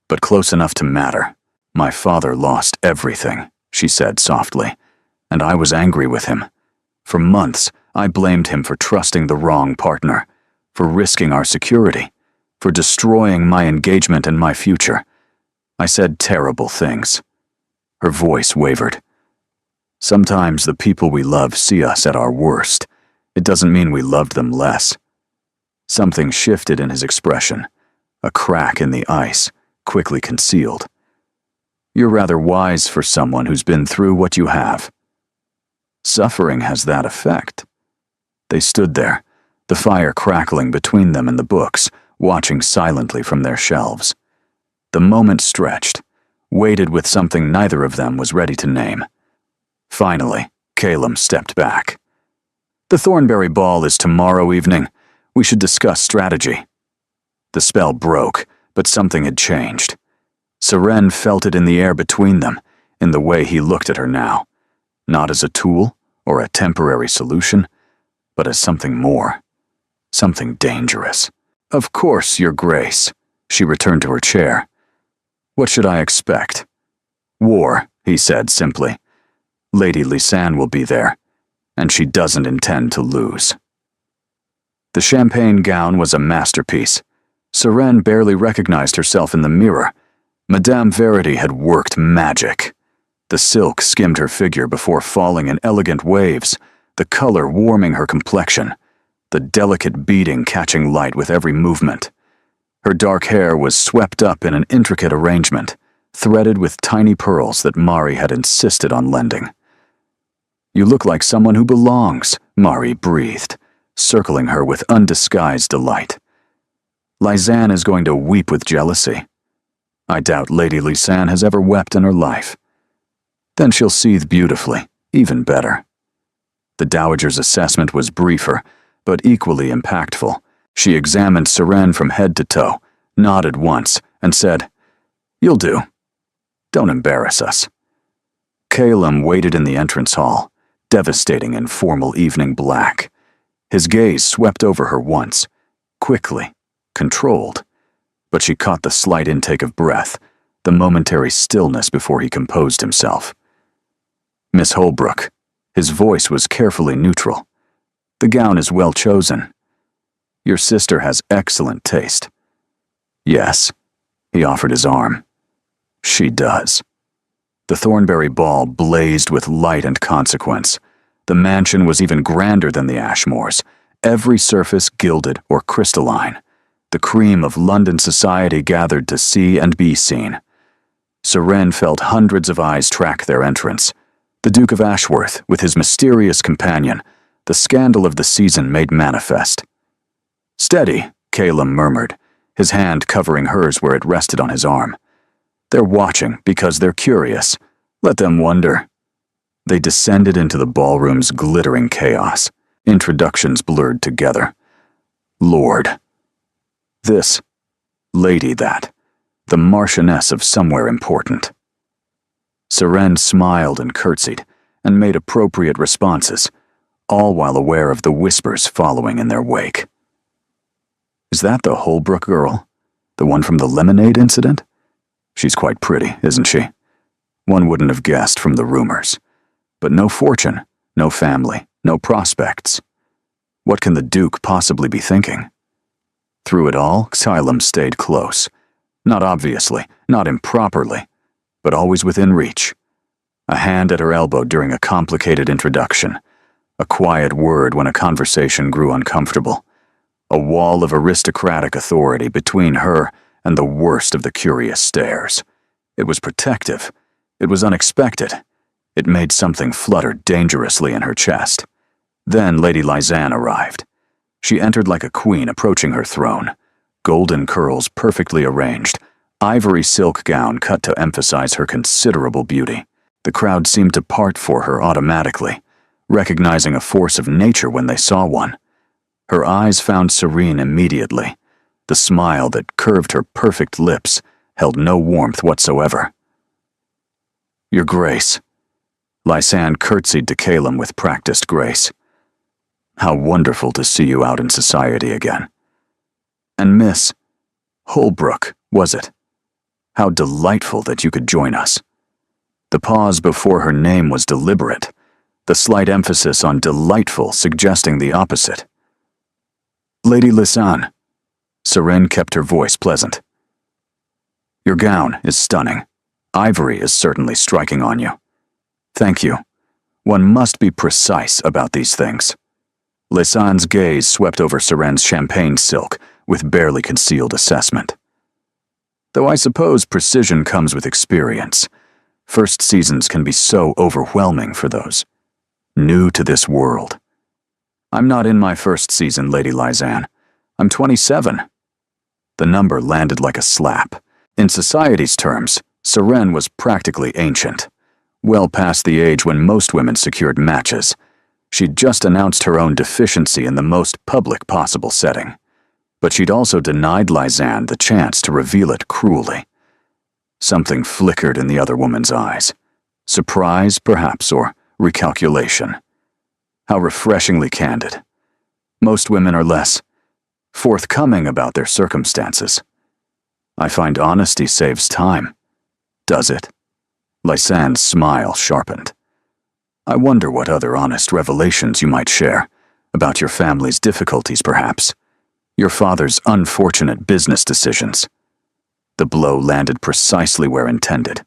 but close enough to matter. "My father lost everything," she said softly, and I was angry with him. For months, I blamed him for trusting the wrong partner, for risking our security, for destroying my engagement and my future. I said terrible things. Her voice wavered. Sometimes the people we love see us at our worst. It doesn't mean we loved them less. Something shifted in his expression, a crack in the ice, quickly concealed. You're rather wise for someone who's been through what you have. Suffering has that effect. They stood there, the fire crackling between them and the books, watching silently from their shelves. The moment stretched, weighted with something neither of them was ready to name. Finally, Calum stepped back. The Thornberry Ball is tomorrow evening. We should discuss strategy. The spell broke, but something had changed. Seren felt it in the air between them, in the way he looked at her now. Not as a tool or a temporary solution, but as something more. Something dangerous. Of course, Your Grace. She returned to her chair. What should I expect? War, he said simply. Lady Lisanne will be there, and she doesn't intend to lose. The champagne gown was a masterpiece. Seren barely recognized herself in the mirror. Madame Verity had worked magic. The silk skimmed her figure before falling in elegant waves, the color warming her complexion, the delicate beading catching light with every movement. Her dark hair was swept up in an intricate arrangement, threaded with tiny pearls that Mari had insisted on lending. You look like someone who belongs, Mari breathed, circling her with undisguised delight. Lisanne is going to weep with jealousy. I doubt Lady Lisanne has ever wept in her life. Then she'll seethe beautifully, even better. The Dowager's assessment was briefer, but equally impactful. She examined Seren from head to toe, nodded once, and said, You'll do. Don't embarrass us. Calum waited in the entrance hall, devastating in formal evening black. His gaze swept over her once, quickly, controlled, but she caught the slight intake of breath, the momentary stillness before he composed himself. Miss Holbrook. His voice was carefully neutral. The gown is well chosen. Your sister has excellent taste. Yes, he offered his arm. She does. The Thornberry Ball blazed with light and consequence. The mansion was even grander than the Ashmores, every surface gilded or crystalline. The cream of London society gathered to see and be seen. Seren felt hundreds of eyes track their entrance. The Duke of Ashworth, with his mysterious companion, the scandal of the season made manifest. Steady, Calum murmured, his hand covering hers where it rested on his arm. They're watching because they're curious. Let them wonder. They descended into the ballroom's glittering chaos. Introductions blurred together. Lord. This. Lady that. The Marchioness of somewhere important. Seren smiled and curtsied, and made appropriate responses, all while aware of the whispers following in their wake. Is that the Holbrook girl? The one from the lemonade incident? She's quite pretty, isn't she? One wouldn't have guessed from the rumors. But no fortune, no family, no prospects. What can the Duke possibly be thinking? Through it all, Xylem stayed close. Not obviously, not improperly, but always within reach. A hand at her elbow during a complicated introduction. A quiet word when a conversation grew uncomfortable. A wall of aristocratic authority between her and the worst of the curious stares. It was protective. It was unexpected. It made something flutter dangerously in her chest. Then Lady Lisanne arrived. She entered like a queen approaching her throne. Golden curls perfectly arranged, ivory silk gown cut to emphasize her considerable beauty. The crowd seemed to part for her automatically, recognizing a force of nature when they saw one. Her eyes found Serene immediately. The smile that curved her perfect lips held no warmth whatsoever. Your Grace. Lisanne curtsied to Calum with practiced grace. How wonderful to see you out in society again. And Miss Holbrook, was it? How delightful that you could join us. The pause before her name was deliberate, the slight emphasis on delightful suggesting the opposite. Lady Lisanne. Seren kept her voice pleasant. Your gown is stunning. Ivory is certainly striking on you. Thank you. One must be precise about these things. Lisanne's gaze swept over Seren's champagne silk with barely concealed assessment. Though I suppose precision comes with experience, first seasons can be so overwhelming for those new to this world. I'm not in my first season, Lady Lisanne. I'm 27. The number landed like a slap. In society's terms, Seren was practically ancient, well past the age when most women secured matches. She'd just announced her own deficiency in the most public possible setting. But she'd also denied Lisanne the chance to reveal it cruelly. Something flickered in the other woman's eyes. Surprise, perhaps, or recalculation. How refreshingly candid. Most women are less forthcoming about their circumstances. I find honesty saves time. Does it? Lisanne's smile sharpened. I wonder what other honest revelations you might share, about your family's difficulties perhaps, your father's unfortunate business decisions. The blow landed precisely where intended.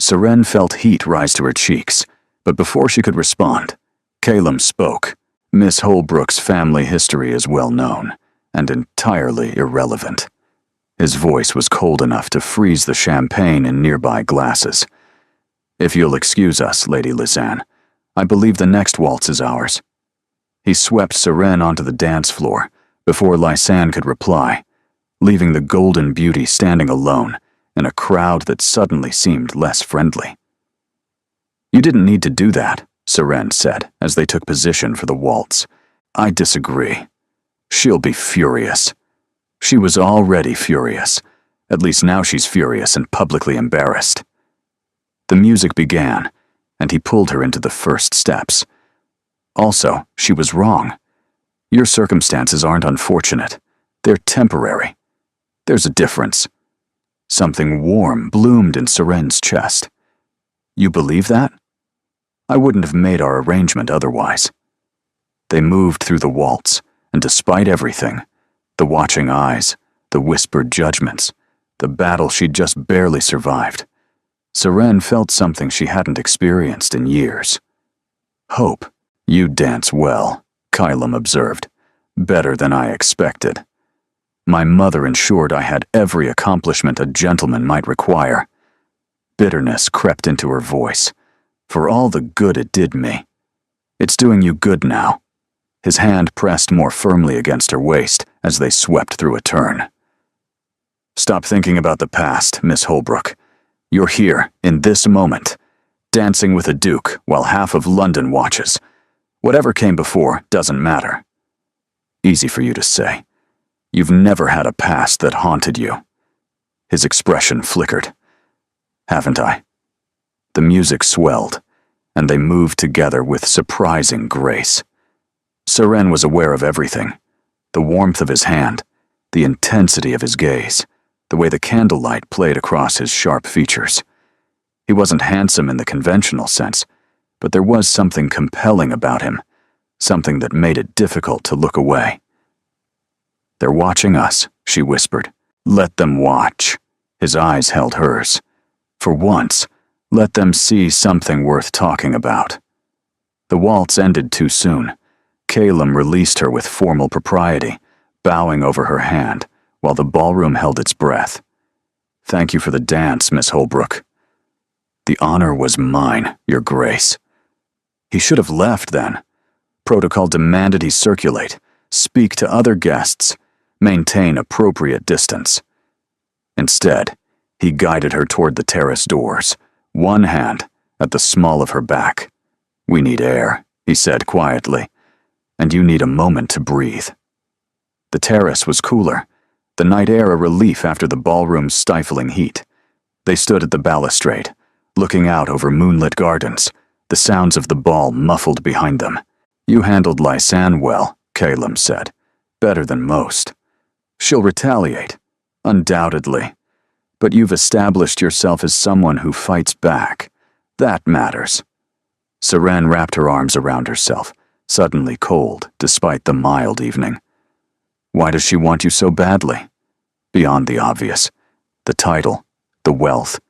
Seren felt heat rise to her cheeks, but before she could respond, Calum spoke. Miss Holbrook's family history is well known, and entirely irrelevant. His voice was cold enough to freeze the champagne in nearby glasses. If you'll excuse us, Lady Lisanne, I believe the next waltz is ours. He swept Seren onto the dance floor before Lisanne could reply, leaving the golden beauty standing alone in a crowd that suddenly seemed less friendly. You didn't need to do that, Seren said as they took position for the waltz. I disagree. She'll be furious. She was already furious. At least now she's furious and publicly embarrassed. The music began, and he pulled her into the first steps. Also, she was wrong. Your circumstances aren't unfortunate. They're temporary. There's a difference. Something warm bloomed in Seren's chest. You believe that? I wouldn't have made our arrangement otherwise. They moved through the waltz, and despite everything, the watching eyes, the whispered judgments, the battle she'd just barely survived, Seren felt something she hadn't experienced in years. Hope. You dance well, Calum observed. Better than I expected. My mother ensured I had every accomplishment a gentleman might require. Bitterness crept into her voice, for all the good it did me. It's doing you good now. His hand pressed more firmly against her waist as they swept through a turn. Stop thinking about the past, Miss Holbrook. You're here, in this moment, dancing with a duke while half of London watches. Whatever came before doesn't matter. Easy for you to say. You've never had a past that haunted you. His expression flickered. Haven't I? The music swelled, and they moved together with surprising grace. Seren was aware of everything. The warmth of his hand, the intensity of his gaze, the way the candlelight played across his sharp features. He wasn't handsome in the conventional sense, but there was something compelling about him, something that made it difficult to look away. They're watching us, she whispered. Let them watch. His eyes held hers. For once, let them see something worth talking about. The waltz ended too soon. Calum released her with formal propriety, bowing over her hand, while the ballroom held its breath. Thank you for the dance, Miss Holbrook. The honor was mine, Your Grace. He should have left then. Protocol demanded he circulate, speak to other guests, maintain appropriate distance. Instead, he guided her toward the terrace doors, one hand at the small of her back. We need air, he said quietly, and you need a moment to breathe. The terrace was cooler, the night air a relief after the ballroom's stifling heat. They stood at the balustrade, looking out over moonlit gardens, the sounds of the ball muffled behind them. You handled Lisanne well, Calum said. Better than most. She'll retaliate, undoubtedly. But you've established yourself as someone who fights back, That matters. Seren wrapped her arms around herself, suddenly cold despite the mild evening. Why does she want you so badly? Beyond the obvious. The title, the wealth,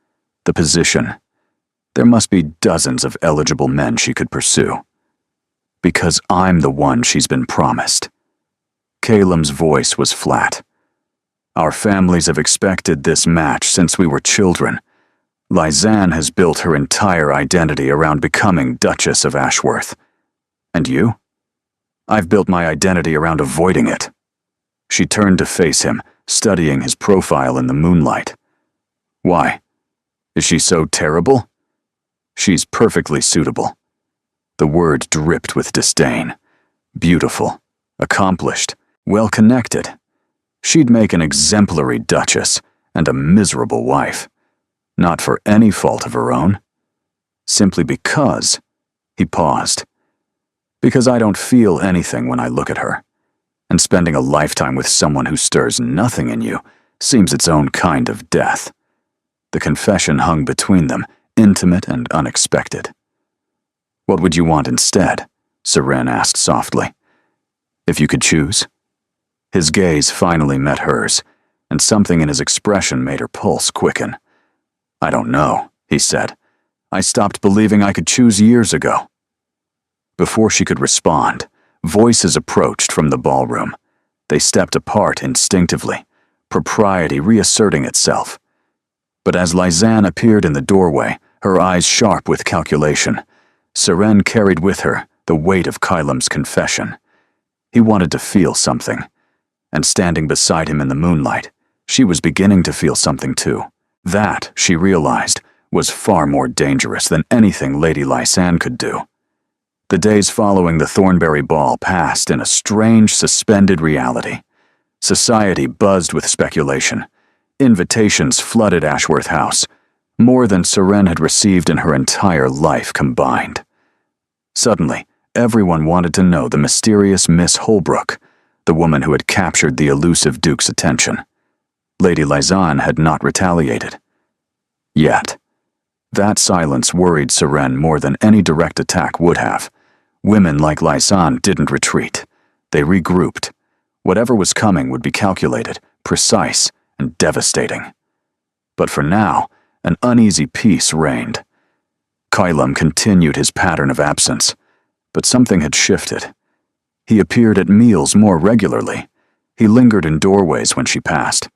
the position. There must be dozens of eligible men she could pursue. Because I'm the one she's been promised. Calum's voice was flat. Our families have expected this match since we were children. Lysanne has built her entire identity around becoming Duchess of Ashworth. And you? I've built my identity around avoiding it. She turned to face him, studying his profile in the moonlight. Why? Is she so terrible? She's perfectly suitable. The word dripped with disdain. Beautiful, accomplished, well-connected. She'd make an exemplary duchess and a miserable wife. Not for any fault of her own. Simply because, he paused. Because I don't feel anything when I look at her. And spending a lifetime with someone who stirs nothing in you seems its own kind of death. The confession hung between them, intimate and unexpected. What would you want instead? Seren asked softly. If you could choose? His gaze finally met hers, and something in his expression made her pulse quicken. I don't know, he said. I stopped believing I could choose years ago. Before she could respond, voices approached from the ballroom. They stepped apart instinctively, propriety reasserting itself. But as Lysanne appeared in the doorway, her eyes sharp with calculation, Seren carried with her the weight of Kylam's confession. He wanted to feel something, and standing beside him in the moonlight, she was beginning to feel something too. That, she realized, was far more dangerous than anything Lady Lysanne could do. The days following the Thornbury Ball passed in a strange, suspended reality. Society buzzed with speculation. Invitations flooded Ashworth House, more than Seren had received in her entire life combined. Suddenly, everyone wanted to know the mysterious Miss Holbrook, the woman who had captured the elusive Duke's attention. Lady Lysanne had not retaliated. Yet. That silence worried Seren more than any direct attack would have. Women like Lysanne didn't retreat. They regrouped. Whatever was coming would be calculated, precise, and devastating. But for now, an uneasy peace reigned. Kylam continued his pattern of absence, but something had shifted. He appeared at meals more regularly. He lingered in doorways when she passed.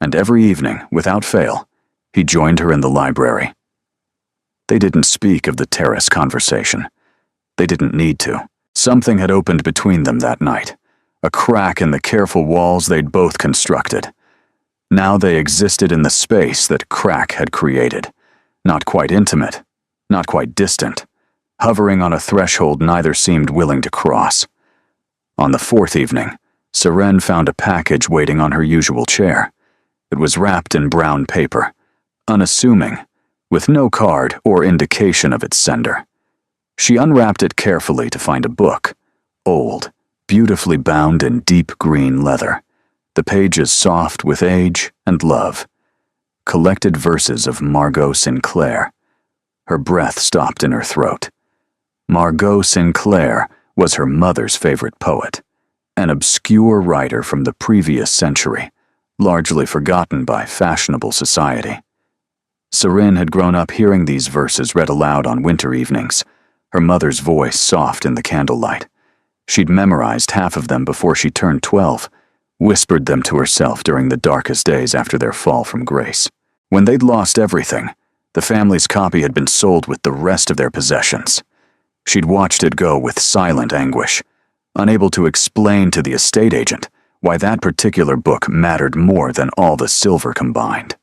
And every evening, without fail, he joined her in the library. They didn't speak of the terrace conversation. They didn't need to. Something had opened between them that night, a crack in the careful walls they'd both constructed. Now they existed in the space that crack had created, not quite intimate, not quite distant, hovering on a threshold neither seemed willing to cross. On the fourth evening, Seren found a package waiting on her usual chair. It was wrapped in brown paper, unassuming, with no card or indication of its sender. She unwrapped it carefully to find a book, old, beautifully bound in deep green leather, the pages soft with age and love. Collected verses of Margot Sinclair. Her breath stopped in her throat. Margot Sinclair was her mother's favorite poet, an obscure writer from the previous century, largely forgotten by fashionable society. Seren had grown up hearing these verses read aloud on winter evenings, her mother's voice soft in the candlelight. She'd memorized half of them before she turned 12, whispered them to herself during the darkest days after their fall from grace. When they'd lost everything, the family's copy had been sold with the rest of their possessions. She'd watched it go with silent anguish, unable to explain to the estate agent why that particular book mattered more than all the silver combined.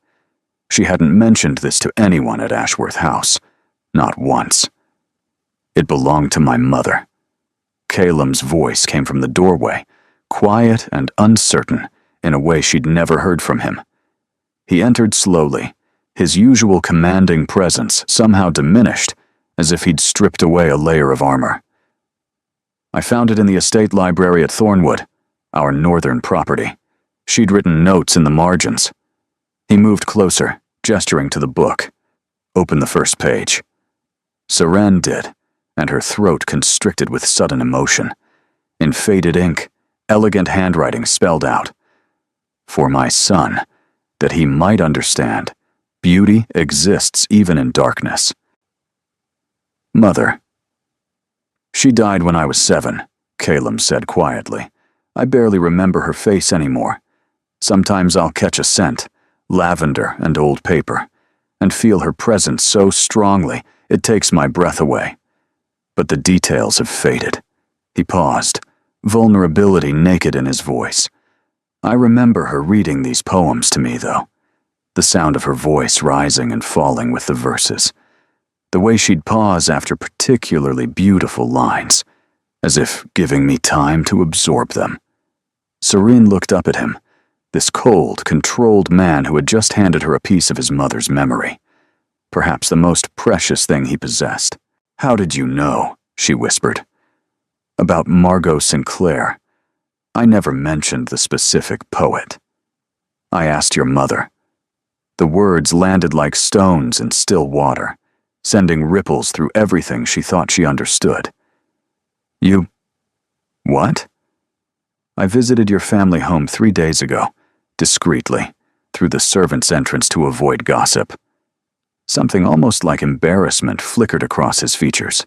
She hadn't mentioned this to anyone at Ashworth House, not once. It belonged to my mother. Calam's voice came from the doorway, quiet and uncertain in a way she'd never heard from him. He entered slowly, his usual commanding presence somehow diminished, as if he'd stripped away a layer of armor. I found it in the estate library at Thornwood, our northern property. She'd written notes in the margins. He moved closer, gesturing to the book. Open the first page. Seren did, and her throat constricted with sudden emotion. In faded ink, elegant handwriting spelled out, "For my son, that he might understand, beauty exists even in darkness." Mother. She died when I was 7, Caleb said quietly. I barely remember her face anymore. Sometimes I'll catch a scent, lavender and old paper, and feel her presence so strongly it takes my breath away. But the details have faded. He paused, vulnerability naked in his voice. I remember her reading these poems to me, though. The sound of her voice rising and falling with the verses. The way she'd pause after particularly beautiful lines, as if giving me time to absorb them. Serene looked up at him, this cold, controlled man who had just handed her a piece of his mother's memory. Perhaps the most precious thing he possessed. "How did you know?" she whispered. "About Margot Sinclair. I never mentioned the specific poet. I asked your mother." The words landed like stones in still water, sending ripples through everything she thought she understood. "You... what?" "I visited your family home 3 days ago, discreetly, through the servants' entrance to avoid gossip." Something almost like embarrassment flickered across his features,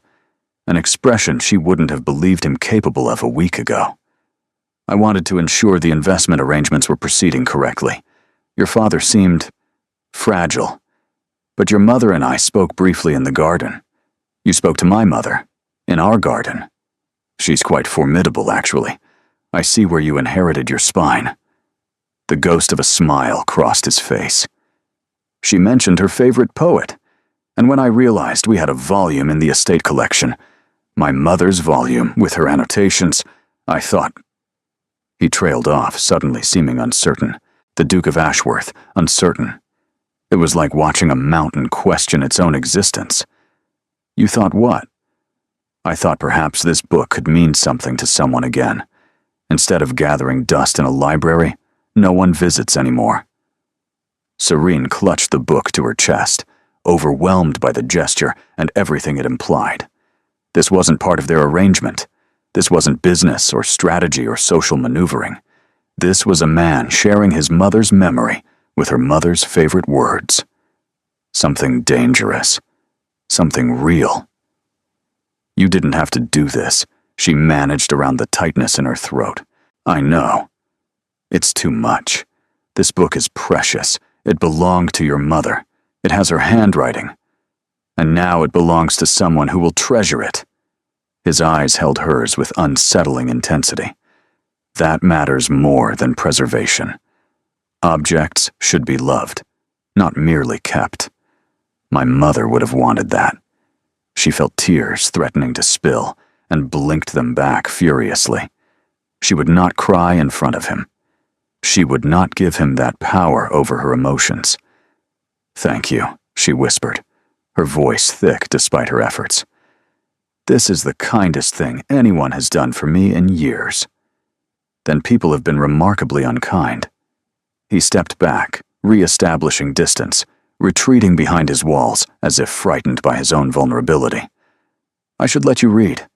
an expression she wouldn't have believed him capable of a week ago. "I wanted to ensure the investment arrangements were proceeding correctly. Your father seemed fragile, but your mother and I spoke briefly in the garden. You spoke to my mother, in our garden. She's quite formidable, actually. I see where you inherited your spine." The ghost of a smile crossed his face. She mentioned her favorite poet, and when I realized we had a volume in the estate collection, my mother's volume with her annotations, I thought... He trailed off, suddenly seeming uncertain. The Duke of Ashworth, uncertain. It was like watching a mountain question its own existence. "You thought what?" "I thought perhaps this book could mean something to someone again. Instead of gathering dust in a library, no one visits anymore." Serene clutched the book to her chest, overwhelmed by the gesture and everything it implied. This wasn't part of their arrangement. This wasn't business or strategy or social maneuvering. This was a man sharing his mother's memory with her mother's favorite words. Something dangerous. Something real. "You didn't have to do this," she managed around the tightness in her throat. "I know. It's too much. This book is precious. It belonged to your mother. It has her handwriting. And now it belongs to someone who will treasure it." His eyes held hers with unsettling intensity. "That matters more than preservation. Objects should be loved, not merely kept. My mother would have wanted that." She felt tears threatening to spill and blinked them back furiously. She would not cry in front of him. She would not give him that power over her emotions. "Thank you," she whispered, her voice thick despite her efforts. "This is the kindest thing anyone has done for me in years." "Then people have been remarkably unkind." He stepped back, re-establishing distance, retreating behind his walls as if frightened by his own vulnerability. "I should let you read."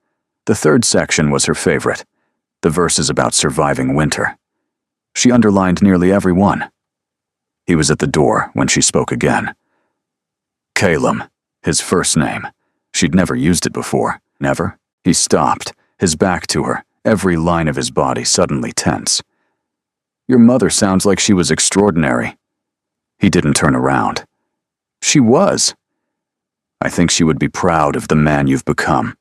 The 3rd section was her favorite, the verses about surviving winter. She underlined nearly every one. He was at the door when she spoke again. Caleb, his first name. She'd never used it before. Never. He stopped, his back to her, every line of his body suddenly tense. "Your mother sounds like she was extraordinary." He didn't turn around. "She was." "I think she would be proud of the man you've become."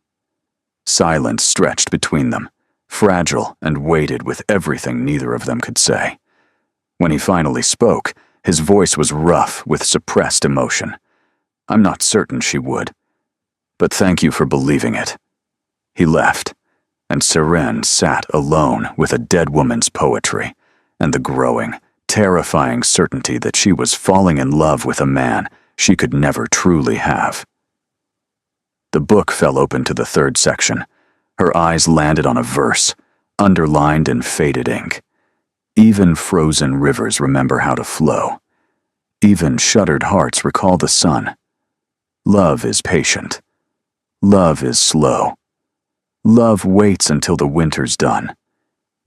Silence stretched between them, fragile and weighted with everything neither of them could say. When he finally spoke, his voice was rough with suppressed emotion. "I'm not certain she would. But thank you for believing it." He left, and Seren sat alone with a dead woman's poetry and the growing, terrifying certainty that she was falling in love with a man she could never truly have. The book fell open to the 3rd section. Her eyes landed on a verse, underlined in faded ink. "Even frozen rivers remember how to flow. Even shuttered hearts recall the sun. Love is patient. Love is slow. Love waits until the winter's done.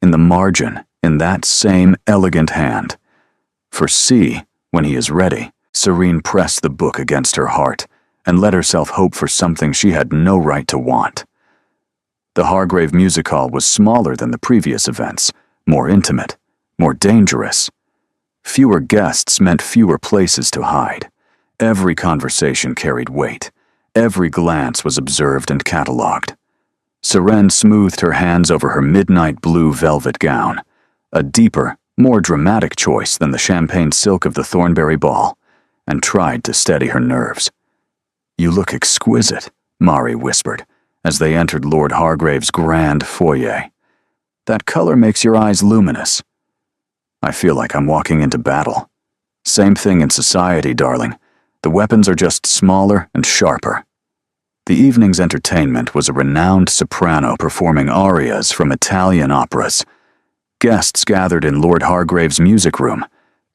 In the margin, in that same elegant hand. For see, when he is ready, Serene pressed the book against her heart and let herself hope for something she had no right to want. The Hargrave Music Hall was smaller than the previous events, more intimate, more dangerous. Fewer guests meant fewer places to hide. Every conversation carried weight. Every glance was observed and catalogued. Seren smoothed her hands over her midnight blue velvet gown, a deeper, more dramatic choice than the champagne silk of the Thornberry Ball, and tried to steady her nerves. "You look exquisite," Mari whispered, as they entered Lord Hargrave's grand foyer. "That color makes your eyes luminous." "I feel like I'm walking into battle. Same thing in society, darling. The weapons are just smaller and sharper." The evening's entertainment was a renowned soprano performing arias from Italian operas. Guests gathered in Lord Hargrave's music room,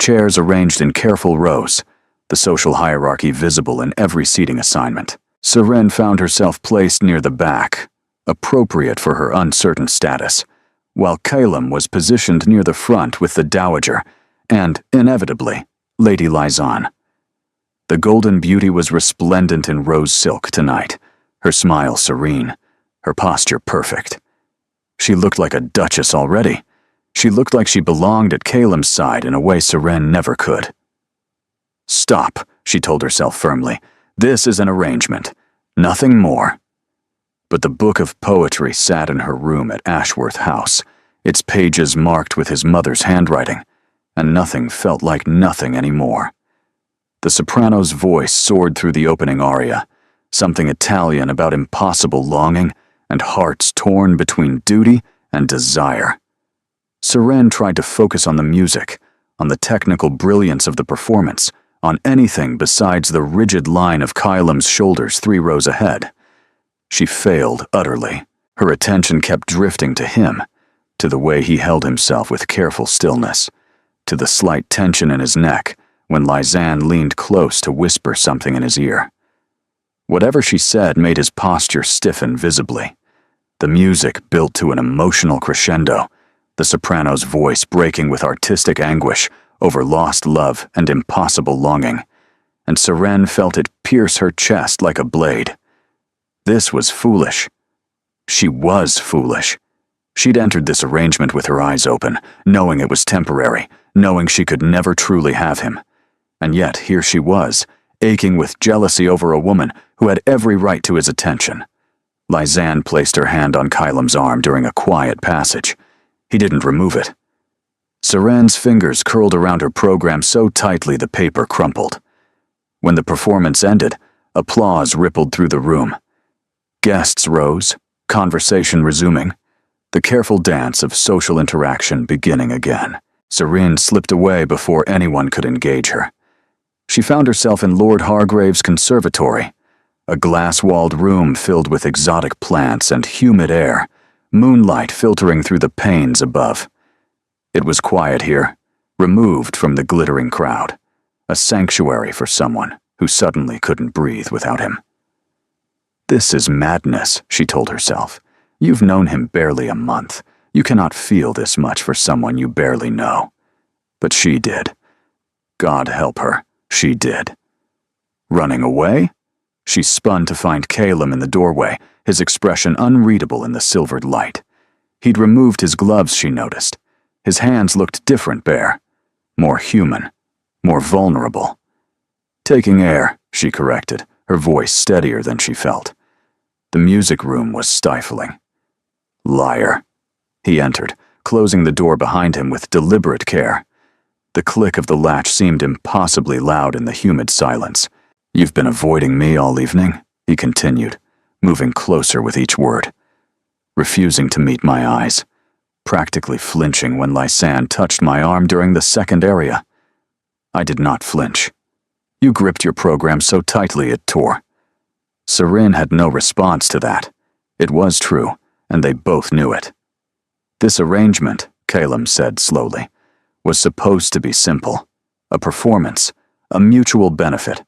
chairs arranged in careful rows, the social hierarchy visible in every seating assignment. Seren found herself placed near the back, appropriate for her uncertain status, while Calum was positioned near the front with the Dowager and, inevitably, Lady Lyzan. The golden beauty was resplendent in rose silk tonight, her smile serene, her posture perfect. She looked like a duchess already. She looked like she belonged at Calum's side in a way Seren never could. "Stop," she told herself firmly. "This is an arrangement. Nothing more." But the book of poetry sat in her room at Ashworth House, its pages marked with his mother's handwriting, and nothing felt like nothing anymore. The soprano's voice soared through the opening aria, something Italian about impossible longing and hearts torn between duty and desire. Seren tried to focus on the music, on the technical brilliance of the performance, on anything besides the rigid line of Kylam's shoulders 3 rows ahead. She failed utterly. Her attention kept drifting to him, to the way he held himself with careful stillness, to the slight tension in his neck when Lyzan leaned close to whisper something in his ear. Whatever she said made his posture stiffen visibly. The music built to an emotional crescendo, the soprano's voice breaking with artistic anguish over lost love and impossible longing, and Seren felt it pierce her chest like a blade. This was foolish. She was foolish. She'd entered this arrangement with her eyes open, knowing it was temporary, knowing she could never truly have him. And yet here she was, aching with jealousy over a woman who had every right to his attention. Lyzan placed her hand on Kylam's arm during a quiet passage. He didn't remove it. Seren's fingers curled around her program so tightly the paper crumpled. When the performance ended, applause rippled through the room. Guests rose, conversation resuming, the careful dance of social interaction beginning again. Seren slipped away before anyone could engage her. She found herself in Lord Hargrave's conservatory, a glass-walled room filled with exotic plants and humid air, moonlight filtering through the panes above. It was quiet here, removed from the glittering crowd, a sanctuary for someone who suddenly couldn't breathe without him. "This is madness," she told herself. "You've known him barely a month. You cannot feel this much for someone you barely know." But she did. God help her, she did. Running away? She spun to find Calum in the doorway, his expression unreadable in the silvered light. He'd removed his gloves, she noticed. His hands looked different bare, more human, more vulnerable. "Taking air," she corrected, her voice steadier than she felt. The music room was stifling. "Liar." He entered, closing the door behind him with deliberate care. The click of the latch seemed impossibly loud in the humid silence. "You've been avoiding me all evening," he continued, moving closer with each word. Refusing to meet my eyes, practically flinching when Lyzan touched my arm during the second aria. I did not flinch. You gripped your program so tightly it tore. Seren had no response to that. It was true, and they both knew it. This arrangement, Calum said slowly, was supposed to be simple. A performance, a mutual benefit.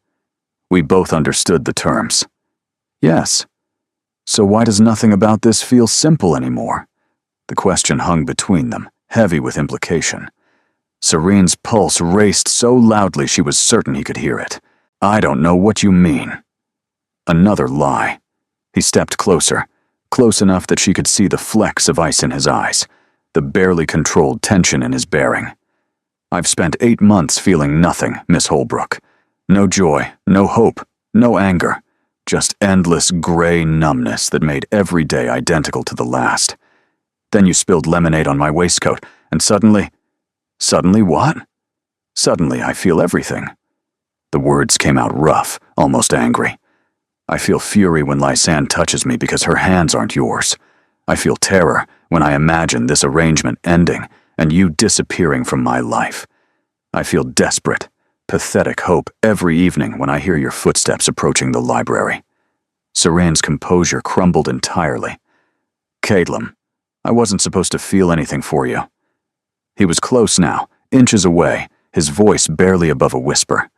We both understood the terms. Yes, So why does nothing about this feel simple anymore? The question hung between them, heavy with implication. Serene's pulse raced so loudly she was certain he could hear it. I don't know what you mean. Another lie. He stepped closer, close enough that she could see the flecks of ice in his eyes, the barely controlled tension in his bearing. I've spent 8 months feeling nothing, Miss Holbrook. No joy, no hope, no anger. Just endless gray numbness that made every day identical to the last. Then you spilled lemonade on my waistcoat, and suddenly... Suddenly what? Suddenly I feel everything. The words came out rough, almost angry. I feel fury when Lysanne touches me because her hands aren't yours. I feel terror when I imagine this arrangement ending and you disappearing from my life. I feel desperate, pathetic hope every evening when I hear your footsteps approaching the library. Serene's composure crumbled entirely. Caitlin, I wasn't supposed to feel anything for you. He was close now, inches away, his voice barely above a whisper.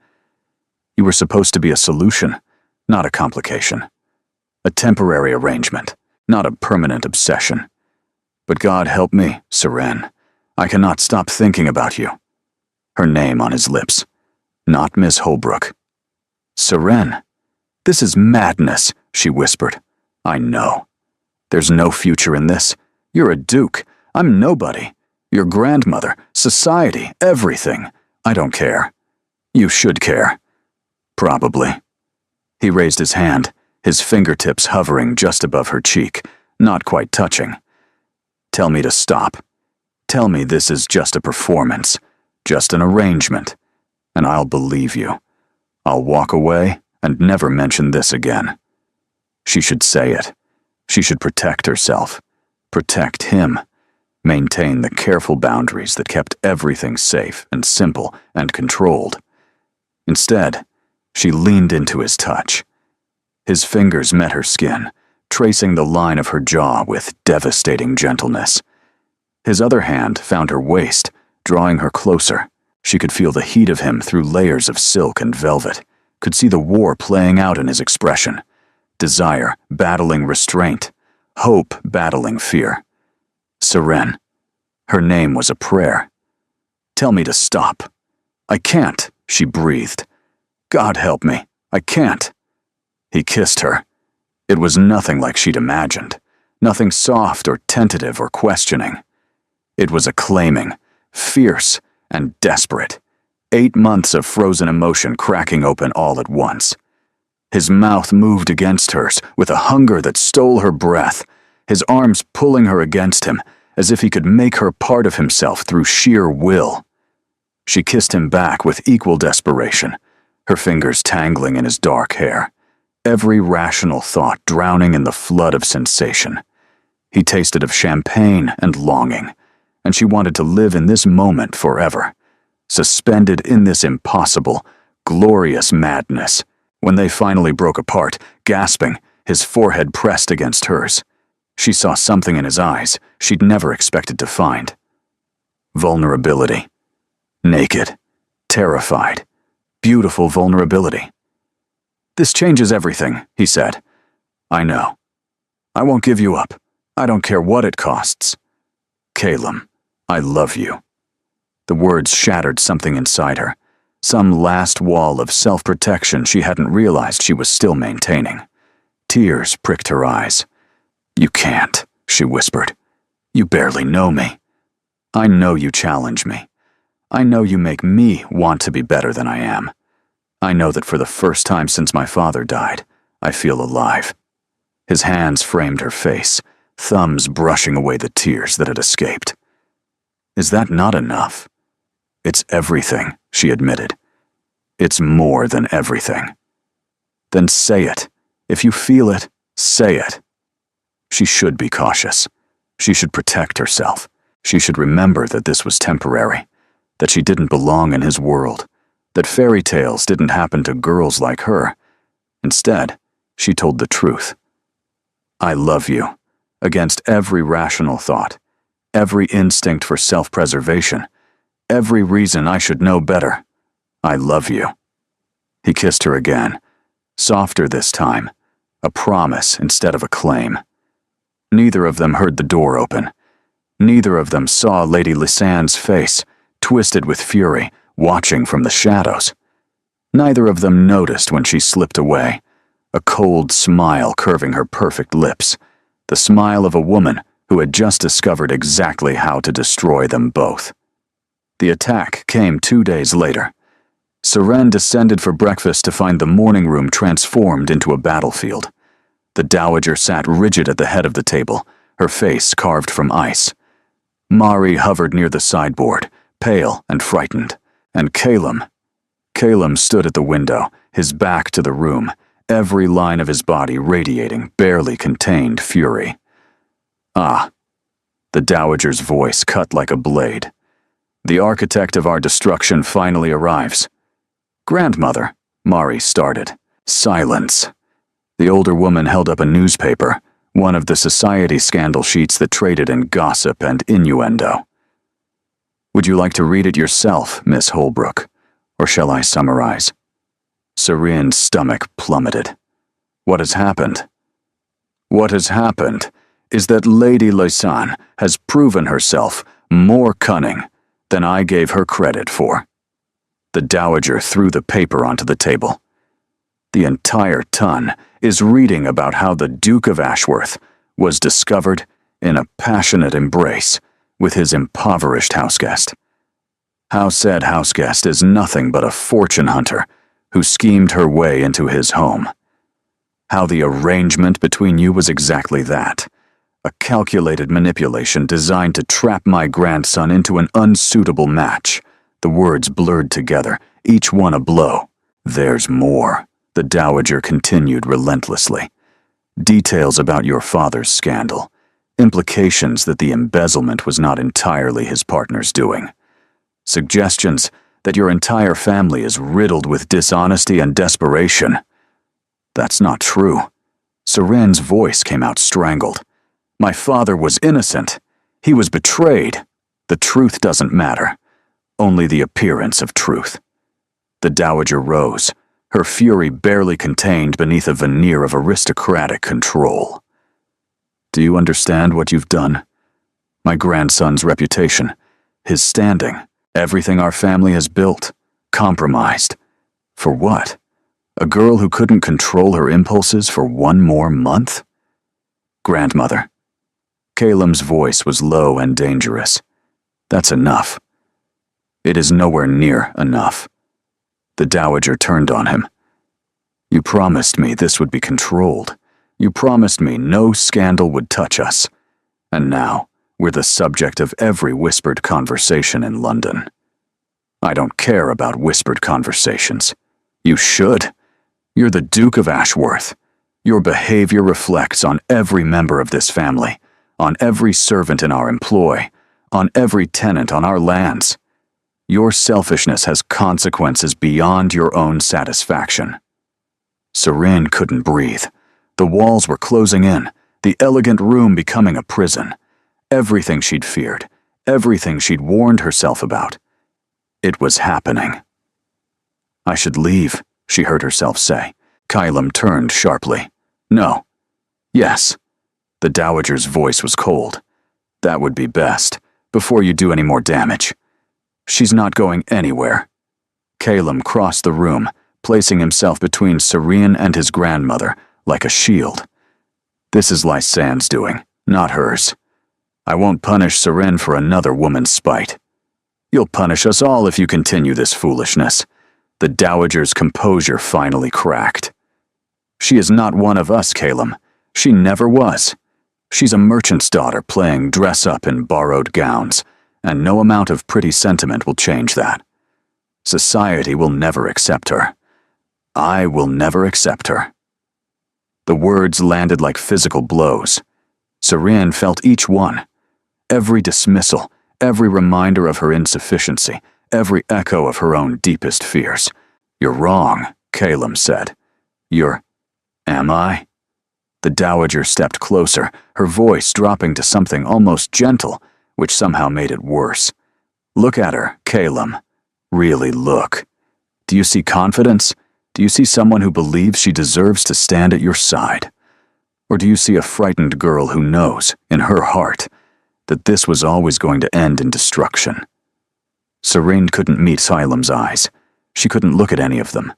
You were supposed to be a solution, not a complication. A temporary arrangement, not a permanent obsession. But God help me, Serene. I cannot stop thinking about you. Her name on his lips. Not Miss Holbrook. Serene. This is madness, she whispered. I know. There's no future in this. You're a duke. I'm nobody. Your grandmother, society, everything. I don't care. You should care. Probably. He raised his hand, his fingertips hovering just above her cheek, not quite touching. Tell me to stop. Tell me this is just a performance, just an arrangement, and I'll believe you. I'll walk away and never mention this again. She should say it. She should protect herself, protect him, maintain the careful boundaries that kept everything safe and simple and controlled. Instead, she leaned into his touch. His fingers met her skin, tracing the line of her jaw with devastating gentleness. His other hand found her waist, drawing her closer. She could feel the heat of him through layers of silk and velvet, could see the war playing out in his expression. Desire battling restraint, hope battling fear. Serene. Her name was a prayer. Tell me to stop. I can't, she breathed. God help me. I can't. He kissed her. It was nothing like she'd imagined. Nothing soft or tentative or questioning. It was acclaiming, fierce, and desperate. 8 months of frozen emotion cracking open all at once. His mouth moved against hers with a hunger that stole her breath, his arms pulling her against him, as if he could make her part of himself through sheer will. She kissed him back with equal desperation, her fingers tangling in his dark hair, every rational thought drowning in the flood of sensation. He tasted of champagne and longing, and she wanted to live in this moment forever, suspended in this impossible, glorious madness. When they finally broke apart, gasping, his forehead pressed against hers, she saw something in his eyes she'd never expected to find. Vulnerability. Naked. Terrified. Beautiful vulnerability. This changes everything, he said. I know. I won't give you up. I don't care what it costs. Calum, I love you. The words shattered something inside her, some last wall of self-protection she hadn't realized she was still maintaining. Tears pricked her eyes. You can't, she whispered. You barely know me. I know you challenge me. I know you make me want to be better than I am. I know that for the first time since my father died, I feel alive. His hands framed her face, thumbs brushing away the tears that had escaped. Is that not enough? It's everything, she admitted. It's more than everything. Then say it. If you feel it, say it. She should be cautious. She should protect herself. She should remember that this was temporary, that she didn't belong in his world, that fairy tales didn't happen to girls like her. Instead, she told the truth. I love you, against every rational thought, every instinct for self-preservation, every reason I should know better. I love you. He kissed her again, softer this time, a promise instead of a claim. Neither of them heard the door open. Neither of them saw Lady Lysanne's face, twisted with fury, watching from the shadows. Neither of them noticed when she slipped away, a cold smile curving her perfect lips, the smile of a woman who had just discovered exactly how to destroy them both. The attack came 2 days later. Seren descended for breakfast to find the morning room transformed into a battlefield. The Dowager sat rigid at the head of the table, her face carved from ice. Mari hovered near the sideboard, pale and frightened, and Calum stood at the window, his back to the room, every line of his body radiating barely contained fury. "Ah," the Dowager's voice cut like a blade. "The architect of our destruction finally arrives." "Grandmother," Mari started. Silence. The older woman held up a newspaper, one of the society scandal sheets that traded in gossip and innuendo. "Would you like to read it yourself, Miss Holbrook, or shall I summarize?" Seren's stomach plummeted. "What has happened?" "What has happened is that Lady Lysanne has proven herself more cunning than I gave her credit for." The Dowager threw the paper onto the table. "The entire ton is reading about how the Duke of Ashworth was discovered in a passionate embrace with his impoverished houseguest. How said houseguest is nothing but a fortune hunter who schemed her way into his home. How the arrangement between you was exactly that, a calculated manipulation designed to trap my grandson into an unsuitable match." The words blurred together, each one a blow. "There's more," the Dowager continued relentlessly. "Details about your father's scandal, implications that the embezzlement was not entirely his partner's doing, suggestions that your entire family is riddled with dishonesty and desperation." "That's not true." Seren's voice came out strangled. "My father was innocent. He was betrayed. The truth doesn't matter. Only the appearance of truth." The Dowager rose, her fury barely contained beneath a veneer of aristocratic control. "Do you understand what you've done? My grandson's reputation, his standing, everything our family has built, compromised. For what? A girl who couldn't control her impulses for 1 more month?" "Grandmother." Calum's voice was low and dangerous. "That's enough." "It is nowhere near enough." The Dowager turned on him. "You promised me this would be controlled. You promised me no scandal would touch us. And now, we're the subject of every whispered conversation in London." "I don't care about whispered conversations." "You should. You're the Duke of Ashworth. Your behavior reflects on every member of this family, on every servant in our employ, on every tenant on our lands. Your selfishness has consequences beyond your own satisfaction." Seren couldn't breathe. The walls were closing in, the elegant room becoming a prison. Everything she'd feared, everything she'd warned herself about. It was happening. "I should leave," she heard herself say. Calum turned sharply. "No." "Yes." The Dowager's voice was cold. "That would be best, before you do any more damage." "She's not going anywhere." Calum crossed the room, placing himself between Seren and his grandmother, like a shield. "This is Lysanne's doing, not hers. I won't punish Seren for another woman's spite. You'll punish us all if you continue this foolishness." The Dowager's composure finally cracked. "She is not one of us, Calum. She never was. She's a merchant's daughter playing dress-up in borrowed gowns, and no amount of pretty sentiment will change that. Society will never accept her. I will never accept her." The words landed like physical blows. Seren felt each one. Every dismissal, every reminder of her insufficiency, every echo of her own deepest fears. "You're wrong," Calum said. Am I?" The Dowager stepped closer, her voice dropping to something almost gentle, which somehow made it worse. "Look at her, Calum. Really look. Do you see confidence? Do you see someone who believes she deserves to stand at your side? Or do you see a frightened girl who knows, in her heart, that this was always going to end in destruction? Serene couldn't meet Silem's eyes. She couldn't look at any of them,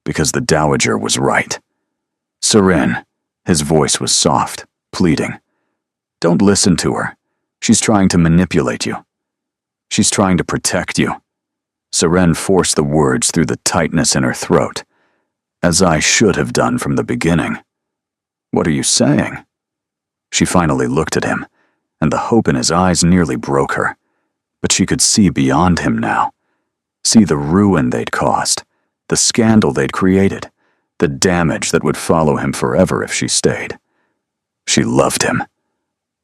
because the Dowager was right. Serene, his voice was soft, pleading. Don't listen to her. She's trying to manipulate you. She's trying to protect you. Serene forced the words through the tightness in her throat, as I should have done from the beginning. What are you saying? She finally looked at him, and the hope in his eyes nearly broke her. But she could see beyond him now. See the ruin they'd caused, the scandal they'd created, the damage that would follow him forever if she stayed. She loved him.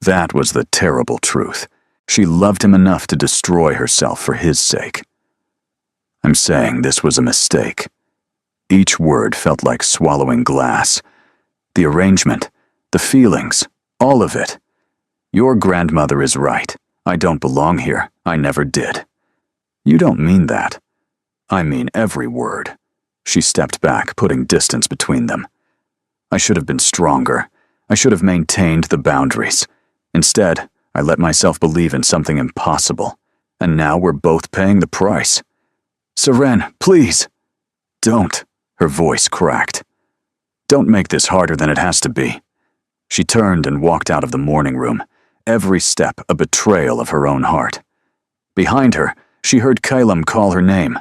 That was the terrible truth. She loved him enough to destroy herself for his sake. I'm saying this was a mistake. Each word felt like swallowing glass. The arrangement, the feelings, all of it. Your grandmother is right. I don't belong here. I never did. You don't mean that. I mean every word. She stepped back, putting distance between them. I should have been stronger. I should have maintained the boundaries. Instead, I let myself believe in something impossible, and now we're both paying the price. Serene, please. Don't. Her voice cracked. Don't make this harder than it has to be. She turned and walked out of the morning room, every step a betrayal of her own heart. Behind her, she heard Kylam call her name,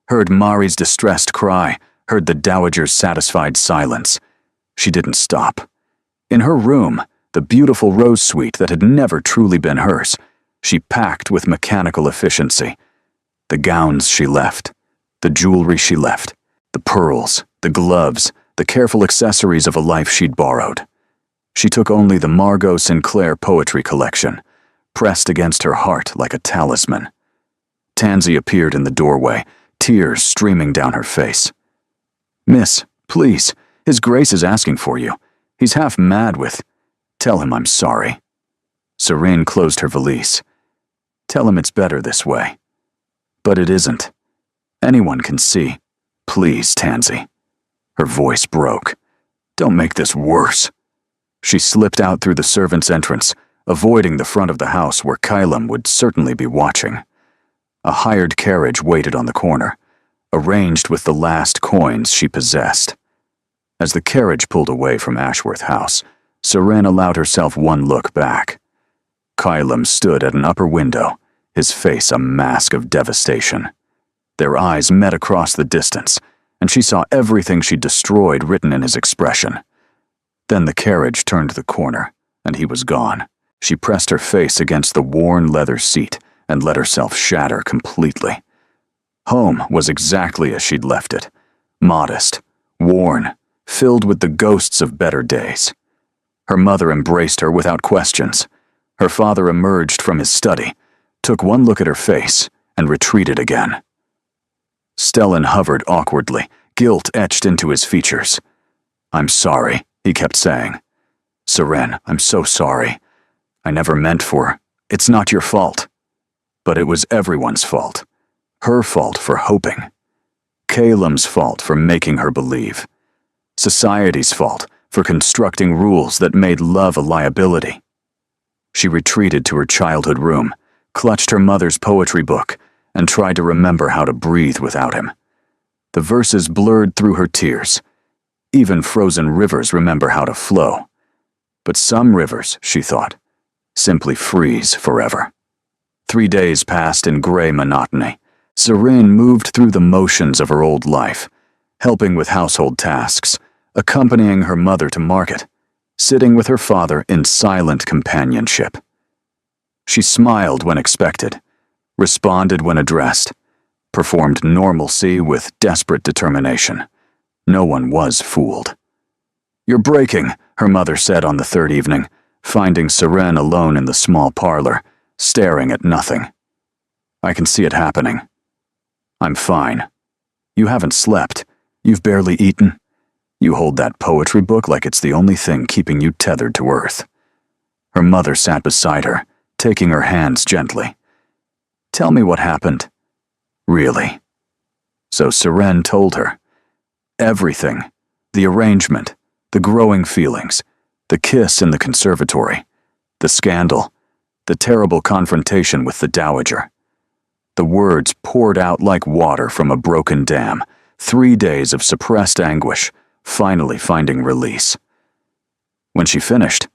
heard Mari's distressed cry, heard the Dowager's satisfied silence. She didn't stop. In her room, the beautiful rose suite that had never truly been hers, she packed with mechanical efficiency. The gowns she left, the jewelry she left, the pearls, the gloves, the careful accessories of a life she'd borrowed. She took only the Margot Sinclair poetry collection, pressed against her heart like a talisman. Tansy appeared in the doorway, tears streaming down her face. Miss, please, His Grace is asking for you. He's half mad with... Tell him I'm sorry. Serene closed her valise. Tell him it's better this way. But it isn't. Anyone can see. Please, Tansy. Her voice broke. Don't make this worse. She slipped out through the servants' entrance, avoiding the front of the house where Kylam would certainly be watching. A hired carriage waited on the corner, arranged with the last coins she possessed. As the carriage pulled away from Ashworth House, Serene allowed herself one look back. Kylam stood at an upper window, his face a mask of devastation. Their eyes met across the distance, and she saw everything she'd destroyed written in his expression. Then the carriage turned the corner, and he was gone. She pressed her face against the worn leather seat and let herself shatter completely. Home was exactly as she'd left it, modest, worn, filled with the ghosts of better days. Her mother embraced her without questions. Her father emerged from his study, took one look at her face, and retreated again. Stellan hovered awkwardly, guilt etched into his features. I'm sorry, he kept saying. Serene, I'm so sorry. I never meant for... It's not your fault. But it was everyone's fault. Her fault for hoping. Kylam's fault for making her believe. Society's fault for constructing rules that made love a liability. She retreated to her childhood room, clutched her mother's poetry book, and tried to remember how to breathe without him. The verses blurred through her tears. Even frozen rivers remember how to flow. But some rivers, she thought, simply freeze forever. 3 days passed in gray monotony. Serene moved through the motions of her old life, helping with household tasks, accompanying her mother to market, sitting with her father in silent companionship. She smiled when expected, responded when addressed, performed normalcy with desperate determination. No one was fooled. You're breaking, her mother said on the third evening, finding Serene alone in the small parlor, staring at nothing. I can see it happening. I'm fine. You haven't slept. You've barely eaten. You hold that poetry book like it's the only thing keeping you tethered to earth. Her mother sat beside her, taking her hands gently. Tell me what happened. Really. So Serene told her. everything. The arrangement, the growing feelings, the kiss in the conservatory, the scandal, the terrible confrontation with the dowager. The words poured out like water from a broken dam, 3 days of suppressed anguish, finally finding release. When she finished,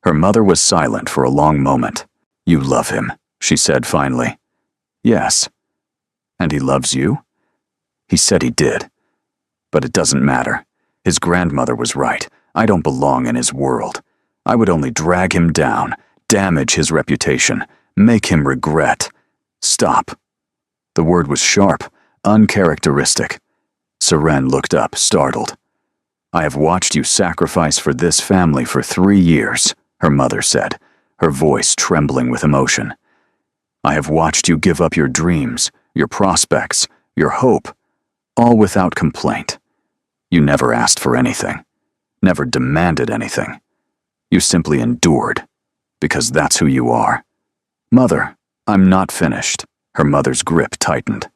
her mother was silent for a long moment. "You love him," she said finally. "Yes." "And he loves you?" "He said he did. But it doesn't matter. His grandmother was right. I don't belong in his world. I would only drag him down, damage his reputation, make him regret." "Stop." The word was sharp, uncharacteristic. Seren looked up, startled. "I have watched you sacrifice for this family for 3 years," her mother said, her voice trembling with emotion. "I have watched you give up your dreams, your prospects, your hope, all without complaint. You never asked for anything, never demanded anything. You simply endured, because that's who you are." "Mother, I'm not finished." Her mother's grip tightened.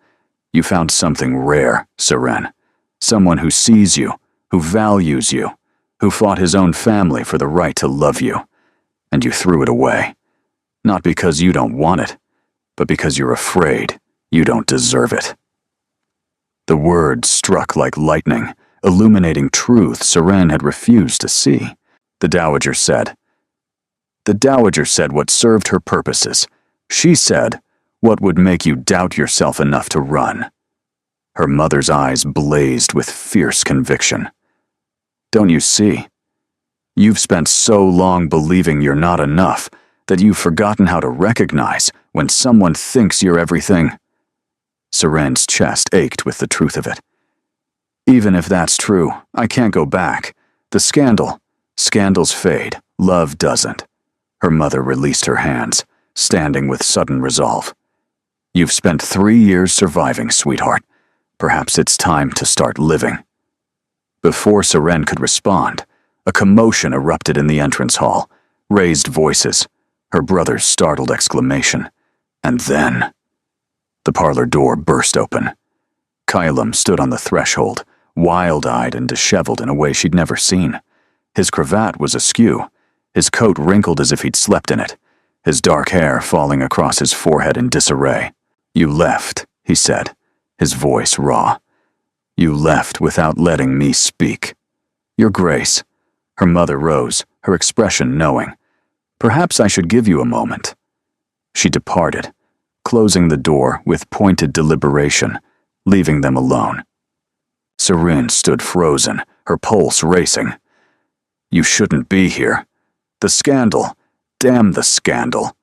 "You found something rare, Seren. Someone who sees you, who values you, who fought his own family for the right to love you. And you threw it away. Not because you don't want it, but because you're afraid you don't deserve it." The words struck like lightning, illuminating truth Seren had refused to see. The Dowager said what served her purposes. She said what would make you doubt yourself enough to run. Her mother's eyes blazed with fierce conviction. "Don't you see? You've spent so long believing you're not enough that you've forgotten how to recognize when someone thinks you're everything." Seren's chest ached with the truth of it. "Even if that's true, I can't go back. The scandals fade, love doesn't." Her mother released her hands, standing with sudden resolve. "You've spent 3 years surviving, sweetheart. Perhaps it's time to start living." Before Seren could respond, a commotion erupted in the entrance hall, raised voices, her brother's startled exclamation, and then the parlor door burst open. Kylam stood on the threshold, wild-eyed and disheveled in a way she'd never seen. His cravat was askew, his coat wrinkled as if he'd slept in it, his dark hair falling across his forehead in disarray. "You left," he said, his voice raw. "You left without letting me speak." "Your Grace." Her mother rose, her expression knowing. "Perhaps I should give you a moment." She departed, closing the door with pointed deliberation, leaving them alone. Seren stood frozen, her pulse racing. "You shouldn't be here. The scandal. Damn the scandal."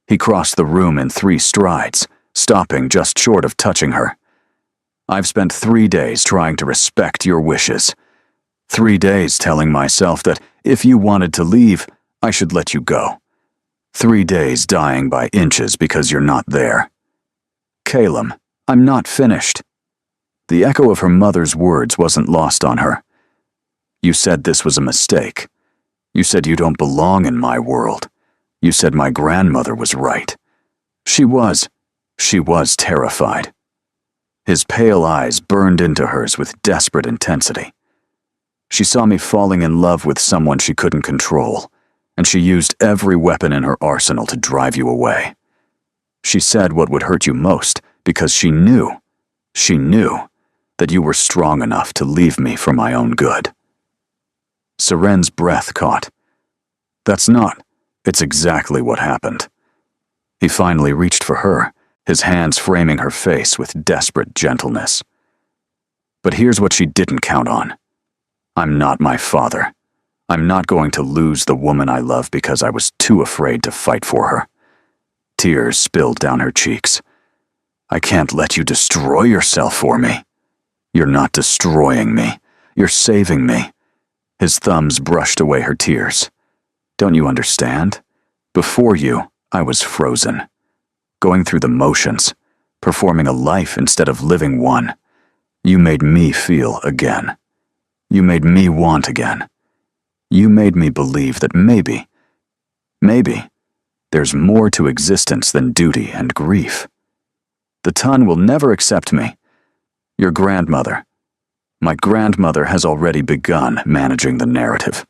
He crossed the room in 3 strides, stopping just short of touching her. "I've spent 3 days trying to respect your wishes. 3 days telling myself that if you wanted to leave, I should let you go. 3 days dying by inches because you're not there." "Kylam, I'm not finished." The echo of her mother's words wasn't lost on her. "You said this was a mistake. You said you don't belong in my world. You said my grandmother was right." She was terrified. His pale eyes burned into hers with desperate intensity. "She saw me falling in love with someone she couldn't control, and she used every weapon in her arsenal to drive you away. She said what would hurt you most because she knew that you were strong enough to leave me for my own good." Seren's breath caught. It's exactly what happened." He finally reached for her, his hands framing her face with desperate gentleness. "But here's what she didn't count on. I'm not my father. I'm not going to lose the woman I love because I was too afraid to fight for her." Tears spilled down her cheeks. "I can't let you destroy yourself for me." "You're not destroying me. You're saving me." His thumbs brushed away her tears. "Don't you understand? Before you, I was frozen, going through the motions, performing a life instead of living one. You made me feel again. You made me want again. You made me believe that maybe, there's more to existence than duty and grief. The Tun will never accept me. Your grandmother, My grandmother has already begun managing the narrative.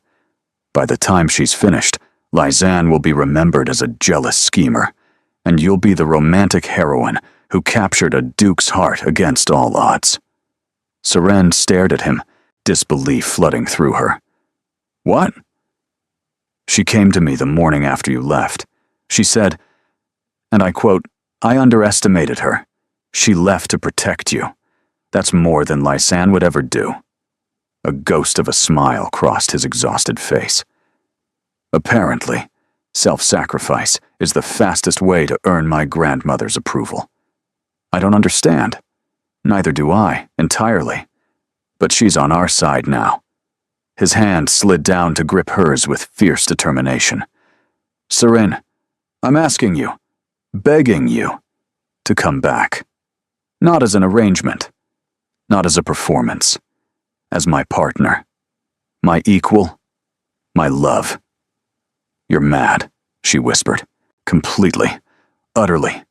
By the time she's finished, Lysanne will be remembered as a jealous schemer, and you'll be the romantic heroine who captured a duke's heart against all odds." Seren stared at him, disbelief flooding through her. "What?" "She came to me the morning after you left. She said, and I quote, 'I underestimated her. She left to protect you. That's more than Lysanne would ever do.'" A ghost of a smile crossed his exhausted face. "Apparently, self-sacrifice is the fastest way to earn my grandmother's approval. I don't understand. Neither do I, entirely. But she's on our side now." His hand slid down to grip hers with fierce determination. "Seren, I'm asking you, begging you, to come back. Not as an arrangement, not as a performance, as my partner, my equal, my love." "You're mad," she whispered. "Completely, utterly,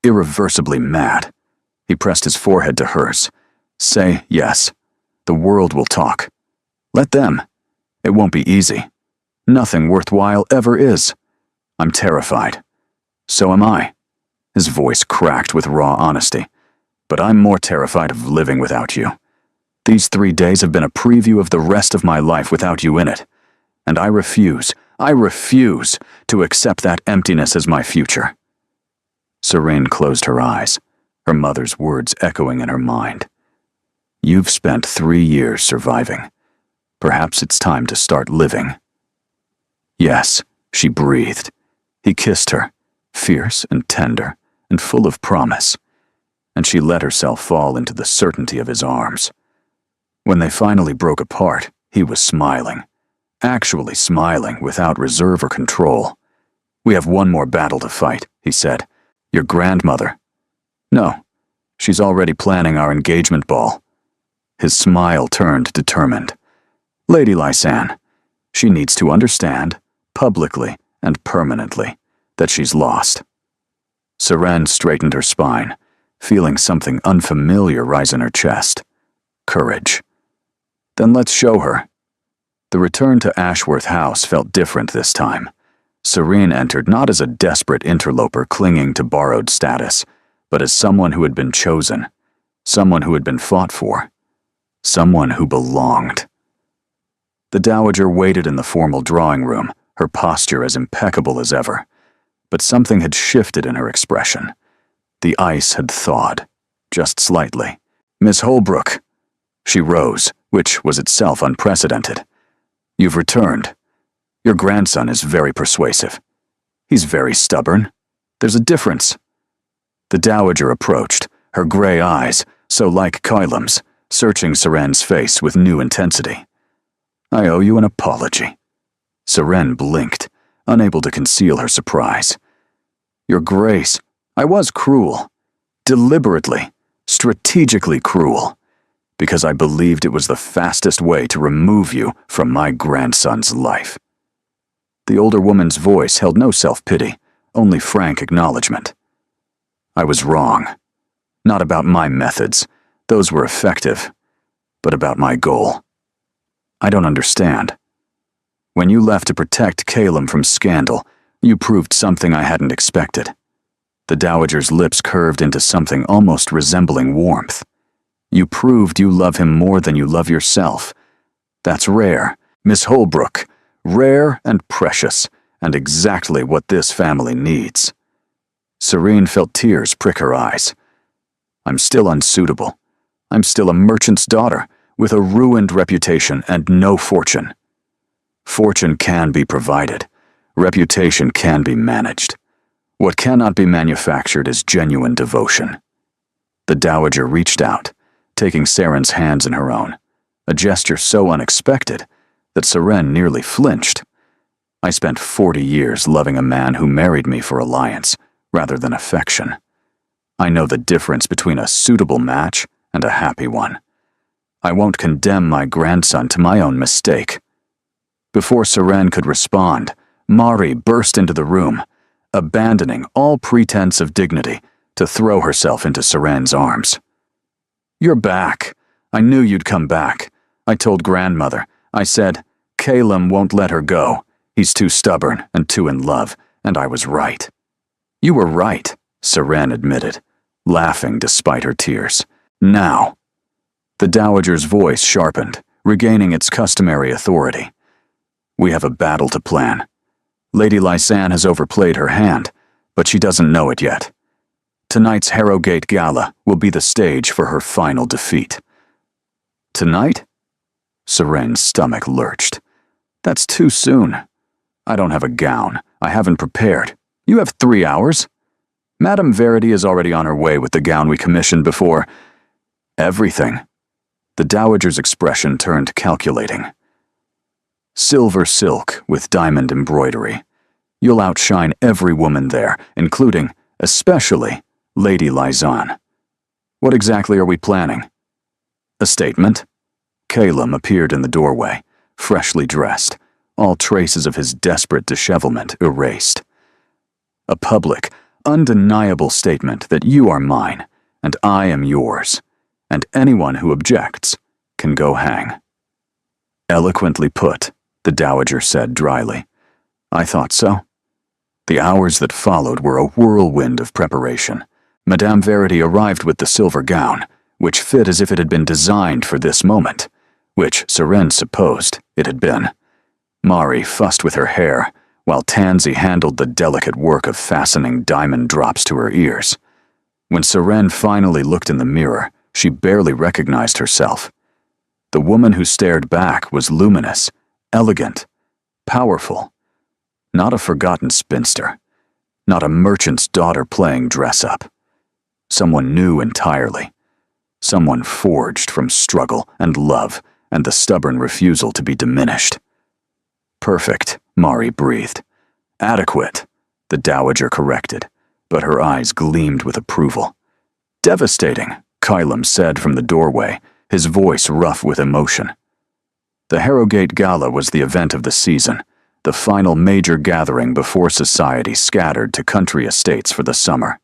irreversibly mad." He pressed his forehead to hers. "Say yes. The world will talk. Let them. It won't be easy. Nothing worthwhile ever is. I'm terrified. So am I." His voice cracked with raw honesty. "But I'm more terrified of living without you. These 3 days have been a preview of the rest of my life without you in it. And I refuse to accept that emptiness as my future." Seren closed her eyes, her mother's words echoing in her mind. "You've spent 3 years surviving. Perhaps it's time to start living." "Yes," she breathed. He kissed her, fierce and tender and full of promise, and she let herself fall into the certainty of his arms. When they finally broke apart, he was smiling, actually smiling without reserve or control. "We have one more battle to fight," he said. "Your grandmother." "No, she's already planning our engagement ball." His smile turned determined. "Lady Lysanne, she needs to understand, publicly and permanently, that she's lost." Seren straightened her spine, feeling something unfamiliar rise in her chest. Courage. "Then let's show her." The return to Ashworth House felt different this time. Seren entered not as a desperate interloper clinging to borrowed status, but as someone who had been chosen, someone who had been fought for, someone who belonged. The dowager waited in the formal drawing room, her posture as impeccable as ever, but something had shifted in her expression. The ice had thawed, just slightly. "Miss Holbrook." She rose, which was itself unprecedented. "You've returned. Your grandson is very persuasive. He's very stubborn. There's a difference." The dowager approached, her gray eyes, so like Kylam's, searching Seren's face with new intensity. "I owe you an apology." Seren blinked, unable to conceal her surprise. "Your Grace, I was cruel. Deliberately, strategically cruel. Because I believed it was the fastest way to remove you from my grandson's life." The older woman's voice held no self-pity, only frank acknowledgement. "I was wrong. Not about my methods. Those were effective. But about my goal. I don't understand. When you left to protect Calum from scandal, you proved something I hadn't expected." The dowager's lips curved into something almost resembling warmth. "You proved you love him more than you love yourself. That's rare, Miss Holbrook, rare and precious, and exactly what this family needs." Seren felt tears prick her eyes. "I'm still unsuitable. I'm still a merchant's daughter, with a ruined reputation and no fortune. Fortune can be provided. Reputation can be managed. What cannot be manufactured is genuine devotion." The dowager reached out, taking Seren's hands in her own, a gesture so unexpected that Seren nearly flinched. "I spent 40 years loving a man who married me for alliance, rather than affection. I know the difference between a suitable match and a happy one. I won't condemn my grandson to my own mistake." Before Seren could respond, Mari burst into the room, abandoning all pretense of dignity to throw herself into Seren's arms. "You're back. I knew you'd come back. I told grandmother. I said, Calum won't let her go. He's too stubborn and too in love, and I was right." "You were right," Seren admitted, laughing despite her tears. "Now." The Dowager's voice sharpened, regaining its customary authority. "We have a battle to plan. Lady Lysanne has overplayed her hand, but she doesn't know it yet. Tonight's Harrowgate Gala will be the stage for her final defeat." "Tonight?" Seren's stomach lurched. "That's too soon. I don't have a gown. I haven't prepared. You have 3 hours. Madame Verity is already on her way with the gown we commissioned before. Everything." The Dowager's expression turned calculating. "Silver silk with diamond embroidery. You'll outshine every woman there, including, especially, Lady Lysanne. What exactly are we planning?" "A statement?" Calum appeared in the doorway, freshly dressed, all traces of his desperate dishevelment erased. "A public, undeniable statement that you are mine, and I am yours, and anyone who objects can go hang." "Eloquently put," the Dowager said dryly. "I thought so." The hours that followed were a whirlwind of preparation. Madame Verity arrived with the silver gown, which fit as if it had been designed for this moment, which Seren supposed it had been. Mari fussed with her hair, while Tansy handled the delicate work of fastening diamond drops to her ears. When Seren finally looked in the mirror, she barely recognized herself. The woman who stared back was luminous, elegant, powerful. Not a forgotten spinster. Not a merchant's daughter playing dress-up. Someone new entirely. Someone forged from struggle and love and the stubborn refusal to be diminished. "Perfect," Mari breathed. "Adequate," the Dowager corrected, but her eyes gleamed with approval. "Devastating," Calum said from the doorway, his voice rough with emotion. The Harrowgate Gala was the event of the season, the final major gathering before society scattered to country estates for the summer.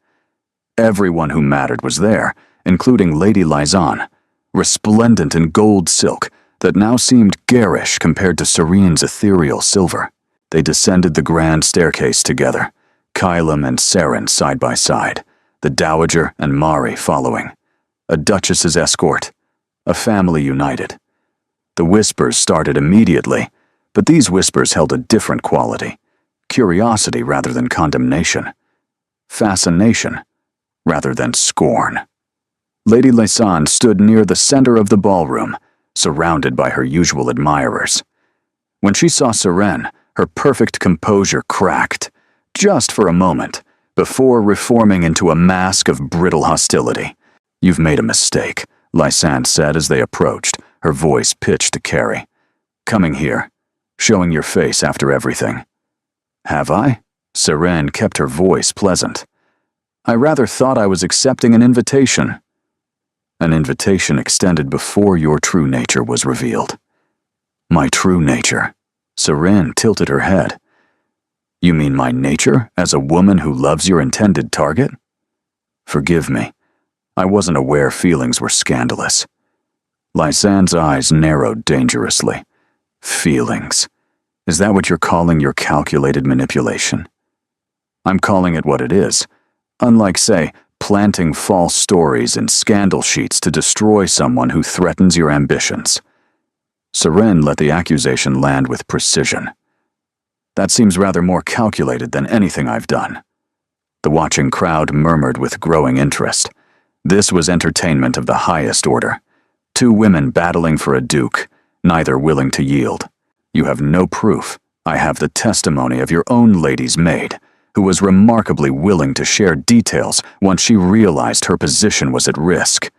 Everyone who mattered was there, including Lady Lysanne, resplendent in gold silk that now seemed garish compared to Serene's ethereal silver. They descended the grand staircase together, Calum and Seren side by side, the Dowager and Mari following. A duchess's escort, a family united. The whispers started immediately, but these whispers held a different quality. Curiosity rather than condemnation. Fascination rather than scorn. Lady Lysanne stood near the center of the ballroom, surrounded by her usual admirers. When she saw Seren, her perfect composure cracked, just for a moment, before reforming into a mask of brittle hostility. "You've made a mistake," Lysanne said as they approached, her voice pitched to Carrie. "Coming here, showing your face after everything." "Have I?" Seren kept her voice pleasant. "I rather thought I was accepting an invitation." "An invitation extended before your true nature was revealed." "My true nature?" Seren tilted her head. "You mean my nature as a woman who loves your intended target?" "Forgive me. I wasn't aware feelings were scandalous." Lysanne's eyes narrowed dangerously. "Feelings. Is that what you're calling your calculated manipulation?" "I'm calling it what it is. Unlike, say, planting false stories in scandal sheets to destroy someone who threatens your ambitions." Seren let the accusation land with precision. "That seems rather more calculated than anything I've done." The watching crowd murmured with growing interest. This was entertainment of the highest order. Two women battling for a duke, neither willing to yield. "You have no proof. I have the testimony of your own lady's maid, who was remarkably willing to share details once she realized her position was at risk."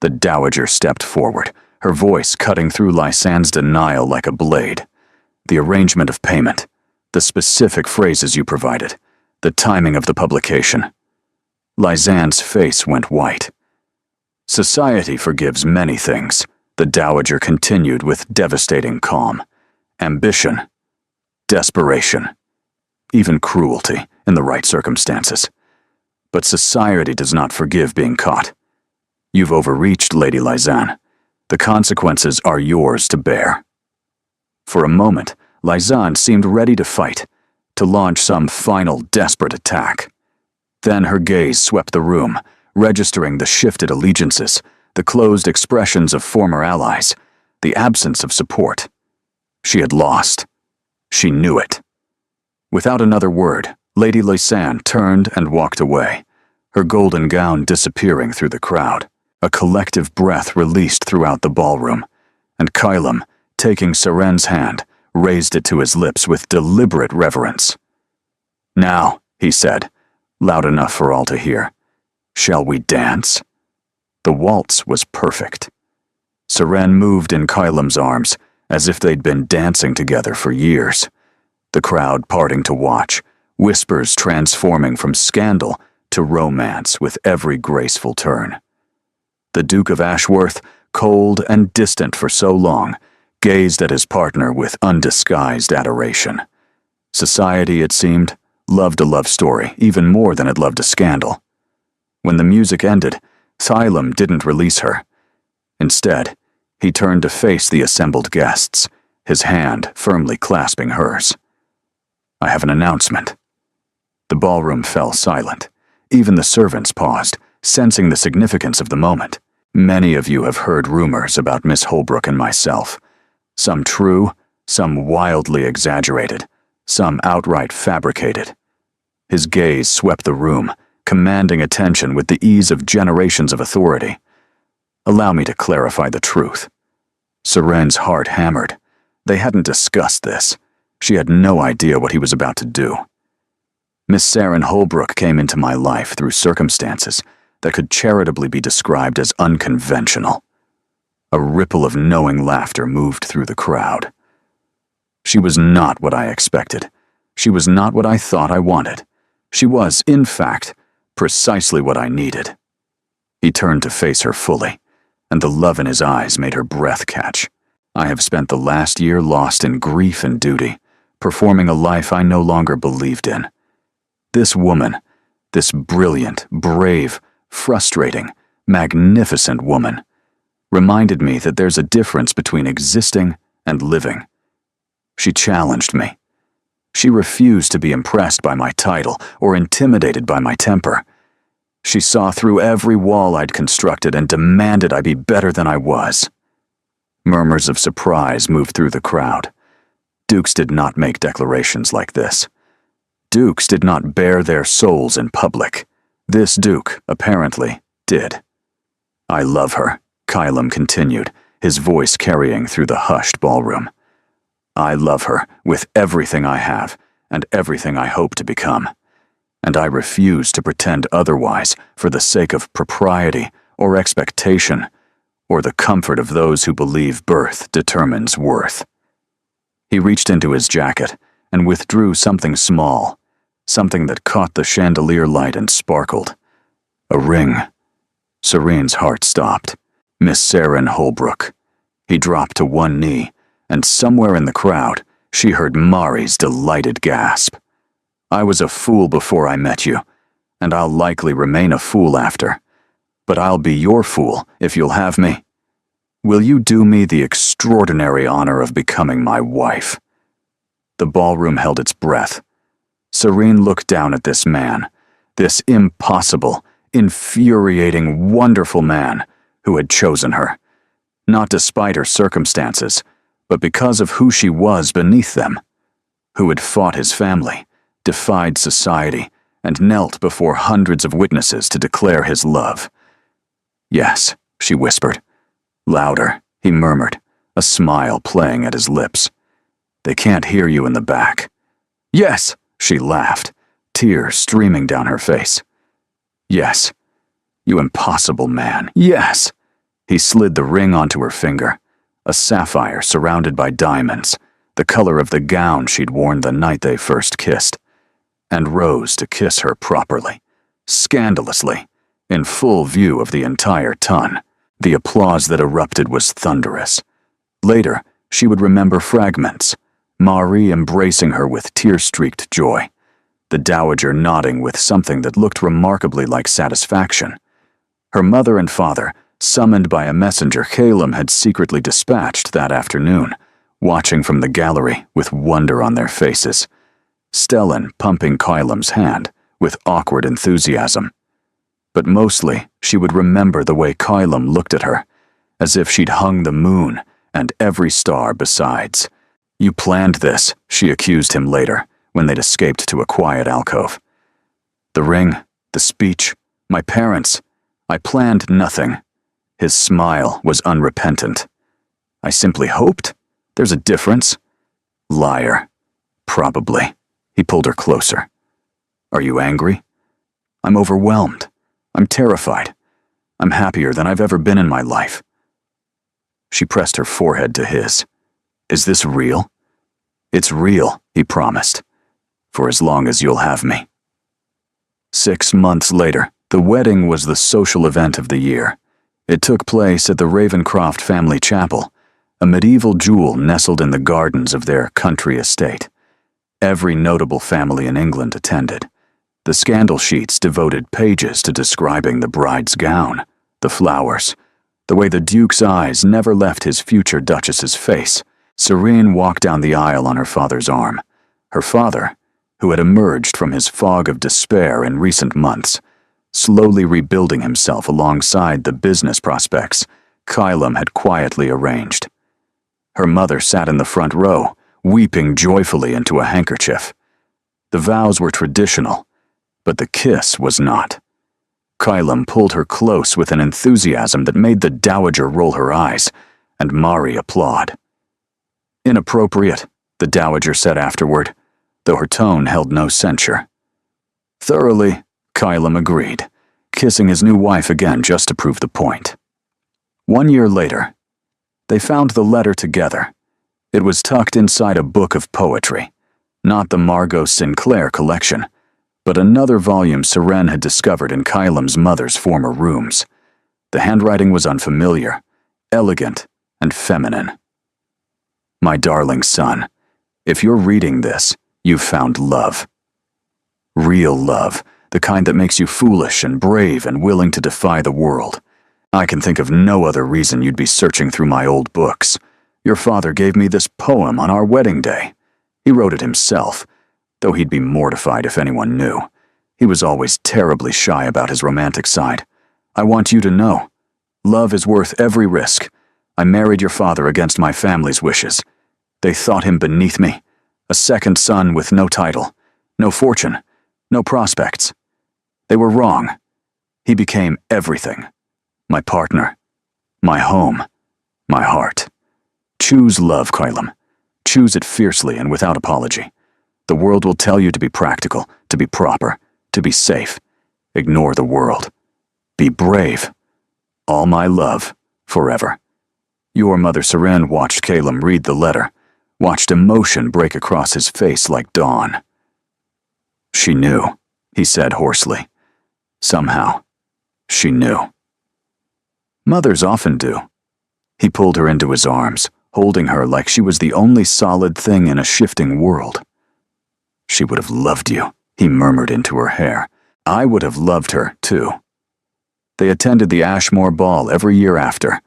The Dowager stepped forward, her voice cutting through Lysanne's denial like a blade. "The arrangement of payment, the specific phrases you provided, the timing of the publication." Lysanne's face went white. "Society forgives many things," the Dowager continued with devastating calm. "Ambition, desperation, even cruelty in the right circumstances. But society does not forgive being caught. You've overreached, Lady Lysanne. The consequences are yours to bear." For a moment, Lisanne seemed ready to fight, to launch some final desperate attack. Then her gaze swept the room, registering the shifted allegiances, the closed expressions of former allies, the absence of support. She had lost. She knew it. Without another word, Lady Lisanne turned and walked away, her golden gown disappearing through the crowd. A collective breath released throughout the ballroom, and Kylam, taking Seren's hand, raised it to his lips with deliberate reverence. "Now," he said, loud enough for all to hear, "shall we dance?" The waltz was perfect. Seren moved in Kylam's arms, as if they'd been dancing together for years. The crowd parting to watch, whispers transforming from scandal to romance with every graceful turn. The Duke of Ashworth, cold and distant for so long, gazed at his partner with undisguised adoration. Society, it seemed, loved a love story even more than it loved a scandal. When the music ended, Kylam didn't release her. Instead, he turned to face the assembled guests, his hand firmly clasping hers. "I have an announcement." The ballroom fell silent. Even the servants paused, sensing the significance of the moment. Many of you have heard rumors about Miss Holbrook and myself. Some true, some wildly exaggerated, some outright fabricated. His gaze swept the room, commanding attention with the ease of generations of authority. "Allow me to clarify the truth." Seren's heart hammered. They hadn't discussed this. She had no idea what he was about to do. Miss Saren Holbrook came into my life through circumstances that could charitably be described as unconventional. A ripple of knowing laughter moved through the crowd. She was not what I expected. She was not what I thought I wanted. She was, in fact, precisely what I needed. He turned to face her fully, and the love in his eyes made her breath catch. I have spent the last year lost in grief and duty, performing a life I no longer believed in. This woman, this brilliant, brave, frustrating, magnificent woman, reminded me that there's a difference between existing and living. She challenged me. She refused to be impressed by my title or intimidated by my temper. She saw through every wall I'd constructed and demanded I be better than I was. Murmurs of surprise moved through the crowd. Dukes did not make declarations like this. Dukes did not bare their souls in public. This Duke, apparently, did. "I love her," Kylam continued, his voice carrying through the hushed ballroom. "I love her with everything I have and everything I hope to become. And I refuse to pretend otherwise for the sake of propriety or expectation or the comfort of those who believe birth determines worth." He reached into his jacket and withdrew something small, something that caught the chandelier light and sparkled. A ring. Serene's heart stopped. Miss Saren Holbrook. He dropped to one knee, and somewhere in the crowd, she heard Mari's delighted gasp. "I was a fool before I met you, and I'll likely remain a fool after. But I'll be your fool if you'll have me. Will you do me the extraordinary honor of becoming my wife?" The ballroom held its breath. Serene looked down at this man, this impossible, infuriating, wonderful man who had chosen her, not despite her circumstances, but because of who she was beneath them, who had fought his family, defied society, and knelt before hundreds of witnesses to declare his love. "Yes," she whispered. Louder, he murmured, a smile playing at his lips. "They can't hear you in the back." "Yes," she laughed, tears streaming down her face. "Yes, you impossible man, yes." He slid the ring onto her finger, a sapphire surrounded by diamonds, the color of the gown she'd worn the night they first kissed, and rose to kiss her properly, scandalously, in full view of the entire ton. The applause that erupted was thunderous. Later, she would remember fragments, Mari embracing her with tear-streaked joy, the dowager nodding with something that looked remarkably like satisfaction, her mother and father summoned by a messenger Calum had secretly dispatched that afternoon, watching from the gallery with wonder on their faces. Stellan pumping Calum's hand with awkward enthusiasm. But mostly, she would remember the way Calum looked at her, as if she'd hung the moon and every star besides. "You planned this," she accused him later, when they'd escaped to a quiet alcove. "The ring, the speech, my parents. I planned nothing." His smile was unrepentant. "I simply hoped. There's a difference." Liar. "Probably." He pulled her closer. "Are you angry?" "I'm overwhelmed. I'm terrified. I'm happier than I've ever been in my life." She pressed her forehead to his. "Is this real?" "It's real," he promised. "For as long as you'll have me." 6 months later, the wedding was the social event of the year. It took place at the Ravencroft family chapel, a medieval jewel nestled in the gardens of their country estate. Every notable family in England attended. The scandal sheets devoted pages to describing the bride's gown, the flowers, the way the Duke's eyes never left his future Duchess's face. Serene walked down the aisle on her father's arm. Her father, who had emerged from his fog of despair in recent months, slowly rebuilding himself alongside the business prospects Calum had quietly arranged. Her mother sat in the front row, weeping joyfully into a handkerchief. The vows were traditional, but the kiss was not. Calum pulled her close with an enthusiasm that made the dowager roll her eyes, and Mari applaud. "Inappropriate," the dowager said afterward, though her tone held no censure. "Thoroughly," Calum agreed, kissing his new wife again just to prove the point. 1 year later, they found the letter together. It was tucked inside a book of poetry, not the Margot Sinclair collection, but another volume Seren had discovered in Calum's mother's former rooms. The handwriting was unfamiliar, elegant, and feminine. "My darling son, if you're reading this, you've found love. Real love, the kind that makes you foolish and brave and willing to defy the world. I can think of no other reason you'd be searching through my old books. Your father gave me this poem on our wedding day. He wrote it himself, though he'd be mortified if anyone knew. He was always terribly shy about his romantic side. I want you to know, love is worth every risk. I married your father against my family's wishes. They thought him beneath me, a second son with no title, no fortune, no prospects. They were wrong. He became everything. My partner, my home, my heart. Choose love, Calum. Choose it fiercely and without apology. The world will tell you to be practical, to be proper, to be safe. Ignore the world. Be brave. All my love, forever." Your mother Seren watched Calum read the letter, watched emotion break across his face like dawn. "She knew," he said hoarsely. "Somehow, she knew." Mothers often do. He pulled her into his arms, holding her like she was the only solid thing in a shifting world. "She would have loved you," he murmured into her hair. "I would have loved her, too." They attended the Ashmore Ball every year after.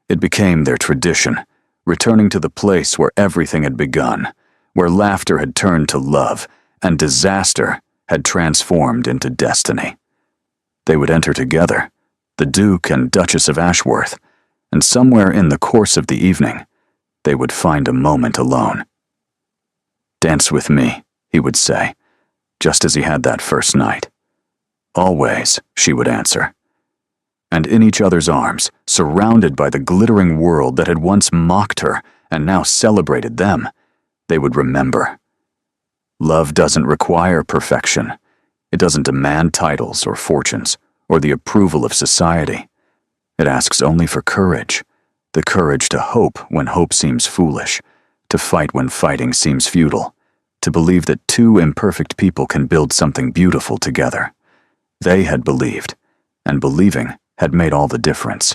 It became their tradition, returning to the place where everything had begun, where laughter had turned to love, and disaster had transformed into destiny. They would enter together, the Duke and Duchess of Ashworth, and somewhere in the course of the evening, they would find a moment alone. "Dance with me," he would say, just as he had that first night. "Always," she would answer. And in each other's arms, surrounded by the glittering world that had once mocked her and now celebrated them, they would remember. Love doesn't require perfection. It doesn't demand titles or fortunes or the approval of society. It asks only for courage, the courage to hope when hope seems foolish, to fight when fighting seems futile, to believe that two imperfect people can build something beautiful together. They had believed, and believing had made all the difference.